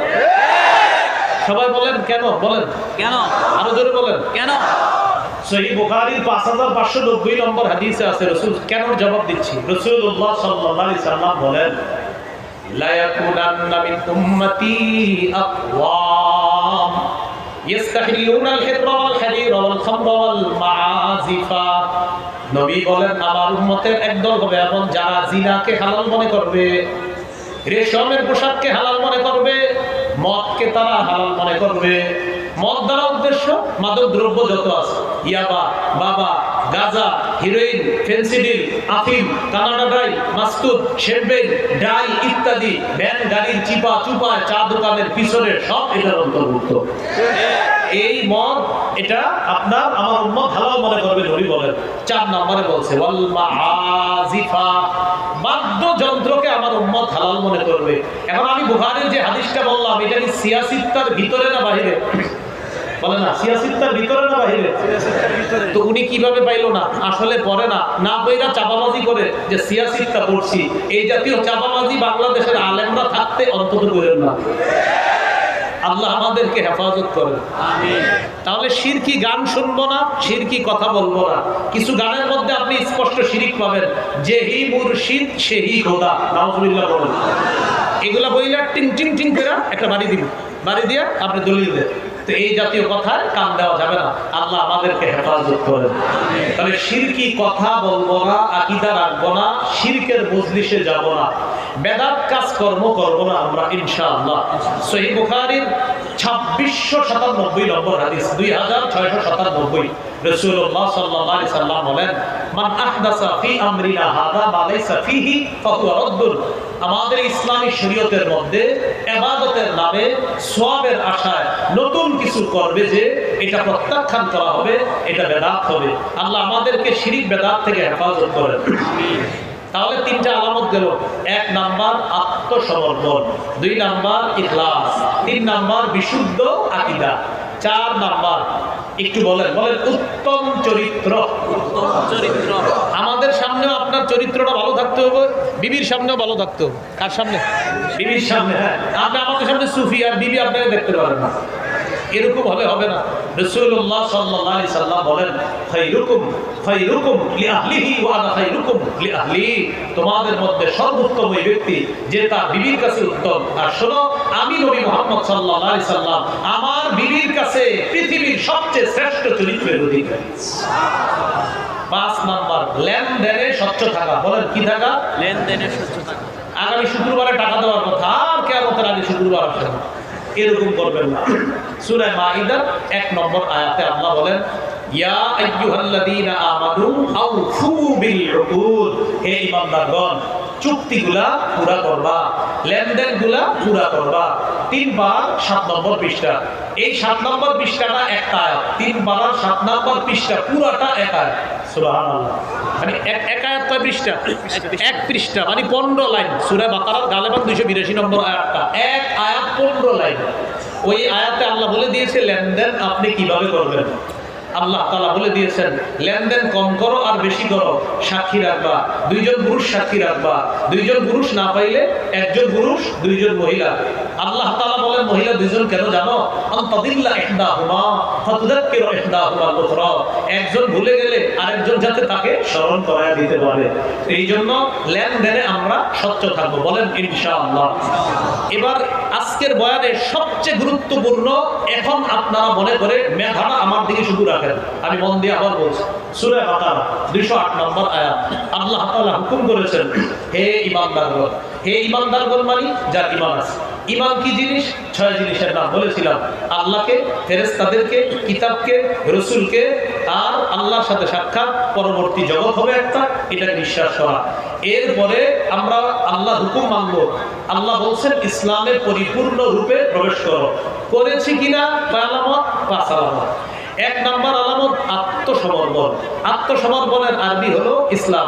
সবাই বলেন কেন? বলেন কেন? আরো জোরে বলেন কেন? সহিহ বুখারীর 5590 নম্বর হাদিসে আছে, রাসূল কেন জবাব দিচ্ছি। রাসূলুল্লাহ সাল্লাল্লাহু আলাইহি সাল্লাম বলেন, লা ইয়াকুনান্না মিন উম্মতি আকওয়াম ইস্তাহিল্লুনাল হিররা ওয়াল হারিরা ওয়াল খামরা ওয়াল মাআজিফা। নবী বলেন আমার উম্মতের একদল হবে এমন যারা জিনাকে হালাল মনে করবে, রেশমের পোশাককে হালাল মনে করবে, মদকে তারা হালাল মনে করবে। মদ দ্বারা উদ্দেশ্য মাদক দ্রব্য যত আছে, ইয়াবা, বাবা, গাঁজা, হিরোইন, ফেন্সিডিল, আফিম, কানাডা ড্রাই, মাস্তুদ, শেরবেন, ডাই ইত্যাদি, ভ্যান গাড়ির চিপা চুপা, চা দোকানের পিছনে সব এটার অন্তর্ভুক্ত। এই মদ এটা আপনার আমার উম্মত হালাল মনে করবে, নবী বলেন। 4 নম্বরে বলছে ওয়াল মাআজিফা, বাদ্যযন্ত্রকে আমার উম্মত হালাল মনে করবে। এখন আমি বুখারীর যে হাদিসটা বললাম, এটা কি সিয়াসিত্তার ভিতরে না বাহিরে? বলে না সিয়াসিত্তার ভিতরে না বাহিরে? তো উনি কিভাবে পাইলো না? আসলে পড়ে না, না বইরা চাপাবাজি করে যে সিয়াসিত্তা পড়ছি। এই জাতীয় চাপাবাজি বাংলাদেশের আলেমরা থাকতে অন্তত করেন না। আল্লাহ আমাদেরকে হেফাজত করেন, আমিন। তাহলে শিরকি গান শুনবো না, শিরকি কথা বলবো না। কিছু গানের মধ্যে আপনি স্পষ্ট শিরিক পাবেন, যেহি মুর্শিদ সেহি খোদা, নাউজুবিল্লাহ বলেন। এগুলা বইলা টিং টিং টিং করে একটা বাড়ি দিন, বাড়ি দিয়ে আপনি দলিল দেন। তো এই জাতীয় কথায় কান দেওয়া যাবে না। আল্লাহ আমাদেরকে হেফাজত করেন। তাহলে শিরকি কথা বলবো না, আকীদা রাখবো না, শিরকের মজলিসে যাব না, বেদাত কাজ কর্ম করবো না আমরা ইনশাআল্লাহ। সহিহ বুখারীর 2697 নম্বর হাদিস, 2697। রাসূলুল্লাহ সাল্লাল্লাহু আলাইহি সাল্লাম বলেন, মান আহদাসা ফি আমরিনা হাযা মা লাইসা ফিহি ফাহুয়া রাদ্দুন। আমাদের ইসলামী শরীয়তের মধ্যে ইবাদতের নামে সওয়াবের আশায় নতুন কিছু করবে যে এটা প্রত্যাখ্যান করা হবে, এটা বেদাত হবে। আল্লাহ আমাদেরকে শিরক বেদাত থেকে হেফাজত করেন, আমিন। তাহলে 3টা আলামত গেল। 1 নাম্বার আত্মসমর্পণ, 2 নাম্বার ইখলাস, 3 নাম্বার বিশুদ্ধ আকীদা, 4 নাম্বার একটু বলেন উত্তম চরিত্র। উত্তম চরিত্র। আমাদের সামনেও আপনার চরিত্রটা ভালো থাকতে হবে, বিবির সামনেও ভালো থাকতে হবে। কার সামনে? বিবির সামনে। হ্যাঁ, আপনি আমাদের সামনে সুফি আর বিবি আপনাকে দেখতে পারেন না। এরকম হলে হবে না। রাসূলুল্লাহ সাল্লাল্লাহু আলাইহি সাল্লাম বলেন, খায়রুকুম লিআহলিহি ওয়া আনা খায়রুকুম লিআহলি। তোমাদের মধ্যে সর্বোত্তম ওই ব্যক্তি যে তার বিবির কাছে উত্তম। আর শোনো, আমি নবী মুহাম্মদ সাল্লাল্লাহু আলাইহি সাল্লাম আমার বিবির কাছে পৃথিবীর সবচেয়ে শ্রেষ্ঠ চরিত্রের অধিকারী। 5 নাম্বার, লেনদেনে স্বচ্ছ থাকা। বলেন কি থাকা? লেনদেনে স্বচ্ছ থাকা। আগামী শুক্রবারে টাকা দেওয়ার কথা, আর কিয়ামতের আগে শুক্রবার আসে না, এরকম করবেন না। সূরা মাইদার 1 নম্বর আয়াতে আল্লাহ বলেন, ইয়া আইয়ুহাল্লাযীনা আমানু আউফু বিল উকুদ। হে ঈমানদারগণ, চুক্তিগুলা পুরা করবা, লেনদেনগুলা পুরা করবা। 3 বার 7 নম্বর পৃষ্ঠা। এই 7 নম্বর পৃষ্ঠাটা একটা আয়াত, 3 বার 7 নম্বর পৃষ্ঠা পুরাটা এক আয়াত। সুবহানাল্লাহ। মানে এক আয়াত কয় পৃষ্ঠা? এক পৃষ্ঠা, মানে 15 লাইন। সূরা বাকারার গালেবান 282 নম্বর আয়াতটা, এক আয়াত 15 লাইন। ওই আয়াতে আল্লাহ বলে দিয়েছে লেনদেন আপনি কিভাবে করবেন। আল্লাহ তাআলা বলে দিয়েছেন, লেনদেন কম করো আর বেশি করো। সাক্ষী রাখবা, 2 জন পুরুষ সাক্ষী রাখবা। 2 জন পুরুষ না পাইলে 1 জন পুরুষ, 2 জন মহিলা। আল্লাহ তাআলা বলেন মহিলা 2 জন কেন জানো? আনতাদিল্লা ইহদাহুমা ফাতুযাক্কিরু ইহদাহুমা আল-উখরা। একজন ভুলে গেলে আরেকজন যাতে তাকে স্মরণ করায় দিতে পারে। এই জন্য লেনদেনে আমরা স্বচ্ছ থাকবো। বলেন ইনশাআল্লাহ। এবার আজকের বয়ানে সবচেয়ে গুরুত্বপূর্ণ, এখন আপনারা মনে করে মেধাটা আমার দিকে শুধু রাখেন, আমি মন দিয়ে আবার বলছি। সূরা বাকারা 208 নম্বর আয়াত। আল্লাহ তাআলা হুকুম করেছেন, হে ঈমানদারগণ। হে ঈমানদারগণ মানে যার ঈমান আছে। ঈমান কি জিনিস? 6 জিনিসের নাম বলেছিলাম। আল্লাহকে, ফেরেশতাদেরকে, কিতাবকে, রাসূলকে, আর আল্লাহর সাথে সাক্ষাৎ, পরবর্তী জগৎ হবে একটা, এটাকে বিশ্বাস করা। এরপরে আমরা আল্লাহ হুকুম মানব। আল্লাহ বলছেন ইসলামের পরিপূর্ণ রূপে প্রবেশ করো। করেছি কিনা? আলামত, 5 আলামত। 1 নাম্বার আলামত আত্মসমর্পণ। আত্মসমর্পণের আরবি হলো ইসলাম।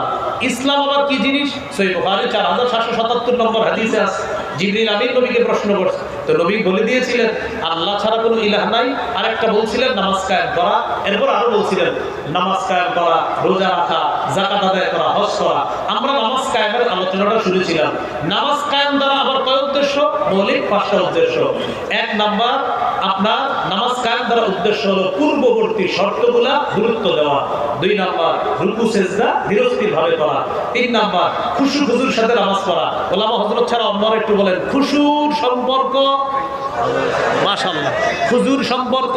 ইসলাম আবার কি জিনিস? সহিহ বুখারী 4777 নম্বর হাদিসে আছে। জিবরিল আমিন নবীকে প্রশ্ন করছে, তো নবী বলে দিয়েছিলেন আল্লাহ ছাড়া কোনো ইলাহ নাই। আরেকটা বলছিলেন নামাজ কায়েম করা। এরপর আরো বলছিলেন নামাজ কায়েম করা, রোজা রাখা, যাকাত আদায় করা, হজ করা। আমরা নামাজ কায়েমের আলোচনাটা শুনেছিলাম। নামাজ কায়েম দ্বারা আবার কয় উদ্দেশ্য? মৌলিক 5টা উদ্দেশ্য। 1 নাম্বার, আপনার নামাজ কায়েম দ্বারা উদ্দেশ্য হলো পূর্ববর্তী শর্তগুলা গুরুত্ব দেওয়া। 2 নাম্বার, রুকু সেজদা ধীরস্থির ভাবে করা। 3 নাম্বার, খুশু খুজুর সাথে নামাজ পড়া। ওলামা হযরত ছাড়া অন্যরা একটু বলেন, খুশুর সম্পর্ক, মাশাআল্লাহ, খুজুর সম্পর্ক।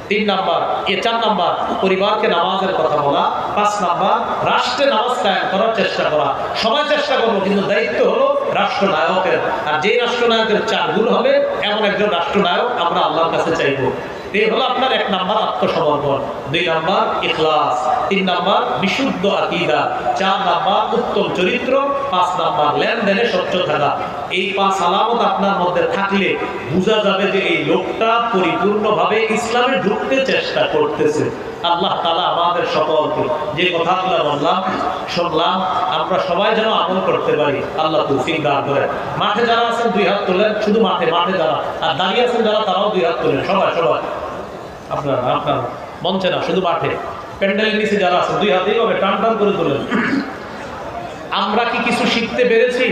3 নাম্বার, 4 নাম্বার, পরিবারকে নামাজের কথা বলা। 5 নাম্বার, রাষ্ট্রে নামাজ কায়েম করার চেষ্টা করা। সবাই চেষ্টা করবো, কিন্তু দায়িত্ব হলো রাষ্ট্রনায়কের। আর যে রাষ্ট্রনায়কের 4 গুণ হবে এমন একজন রাষ্ট্রনায়ক আমরা আল্লাহর কাছে চাইবো। এই হলো আপনার 1 নাম্বার আত্মসমর্পণ। 2 নাম্বার ইখলাস। 3 নাম্বার বিশুদ্ধ আকীদা। 4 নাম্বার উত্তম চরিত্র। 5 নাম্বার লেনদেনে স্বচ্ছ থাকা। এই 5 আলামত আপনার মধ্যে থাকলে বোঝা যাবে যে এই লোকটা পরিপূর্ণভাবে ইসলামে ঢুকতে চেষ্টা করতেছে। আল্লাহ তাআলা আমাদের সকলকে যে কথাগুলো বললাম, শুনলাম, আমরা সবাই যেন আমল করতে পারি। আল্লাহ তৌফিক দান করেন। মাঠে যারা আছেন 2 হাত তোলেন, শুধু মাঠে যারা, আর দাঁড়িয়ে আছেন যারা তারাও 2 হাত তোলেন। সবাই আপনারা মঞ্চে না, শুধু মাঠে। প্যান্ডেলের নিচে যারা আছেন 2 হাত এইভাবে টান করে তোলেন। আমরা কি কিছু শিখতে পেরেছি?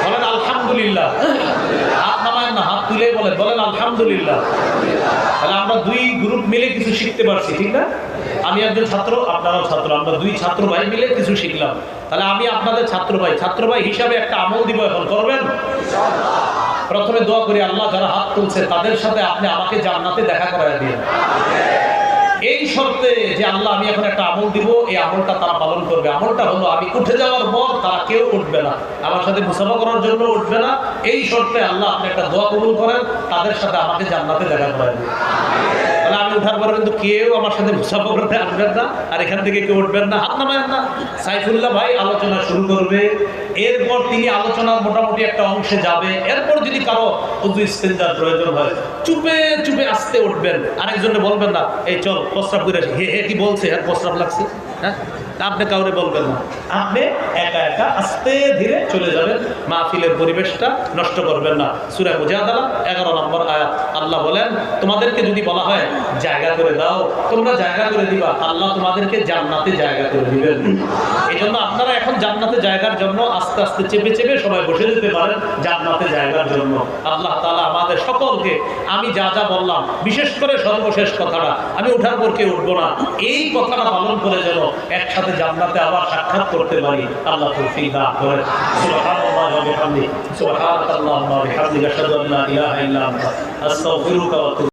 বলেন আলহামদুলিল্লাহ। হাত নামায় না, হাত তুলে বলেন আলহামদুলিল্লাহ। তাহলে আমরা 2 গ্রুপ মিলে কিছু শিখতে পারছি, ঠিক না? আমি একজন ছাত্র, আপনারাও ছাত্র, আমরা 2 ছাত্র ভাই মিলে কিছু শিখলাম। তাহলে আমি আপনাদের ছাত্র ভাই হিসাবে একটা আমল দিব। এখন করবেন? প্রথমে দোয়া করি, আল্লাহ যারা হাত তুলছে তাদের সাথে আপনি আমাকে জান্নাতে দেখা করায় দিন। এই শর্তে যে আল্লাহ আমি এখন একটা আমল দিব, এই আমলটা তারা পালন করবে। আমলটা হলো আমি উঠে যাওয়ার পর তারা কেউ উঠবে না, আমার সাথে মুসাফা করার জন্য উঠবে না। এই শর্তে আল্লাহ আপনি একটা দোয়া কবুল করেন, তাদের সাথে আমাকে জান্নাতে দেখা করায় দিন। তাহলে আমি উঠার পরে কিন্তু কেউ আমার সাথে মুসাফা করতে আসবেন না, আর এখান থেকে কেউ উঠবেন না, হাত নামায়েন না। সাইফুল্লাহ ভাই আলোচনা শুরু করবে, এরপর তিনি আলোচনার মোটামুটি একটা অংশে যাবে। এরপর যদি কারো উযু ইস্তেনজার প্রয়োজন হয় চুপে আস্তে উঠবেন, আরেকজনে বলবেন না এই চল প্রস্রাব করে আসি। হে কি বলছে, আর প্রস্রাব লাগছে, হ্যাঁ আপনি কাউরে বলবেন না, আপনি একা একা আস্তে ধীরে চলে যাবেন, মাহফিলের পরিবেশটা নষ্ট করবেন না। সূরা মুজাদালা 11 নম্বর আয়াত, আল্লাহ বলেন তোমাদেরকে যদি বলা হয় জায়গা করে দাও, তোমরা জায়গা করে দিবা, আল্লাহ তোমাদেরকে জান্নাতে জায়গা করে দিবেন। এই জন্য আপনারা এখন জান্নাতে জায়গার জন্য আস্তে আস্তে চেপে চেপে সবাই বসে যেতে পারেন জান্নাতে জায়গার জন্য। আল্লাহ তাআলা আমাদের সকলকে, আমি যা যা বললাম, বিশেষ করে সর্বশেষ কথাটা, আমি উঠার পর কেউ উঠবো না, এই কথাটা পালন করে যেন একসাথে জান্নাতে আবার সাক্ষাৎ করতে পারি, আল্লাহ তৌফিক দান করেন। সুবহানাল্লাহি ওয়া বিহামদিহি, সুবহানাকাল্লাহুম্মা ওয়া বিহামদিকা, আশহাদু আল্লা ইলাহা ইল্লা আনতা, আস্তাগফিরুকা ওয়া আতুবু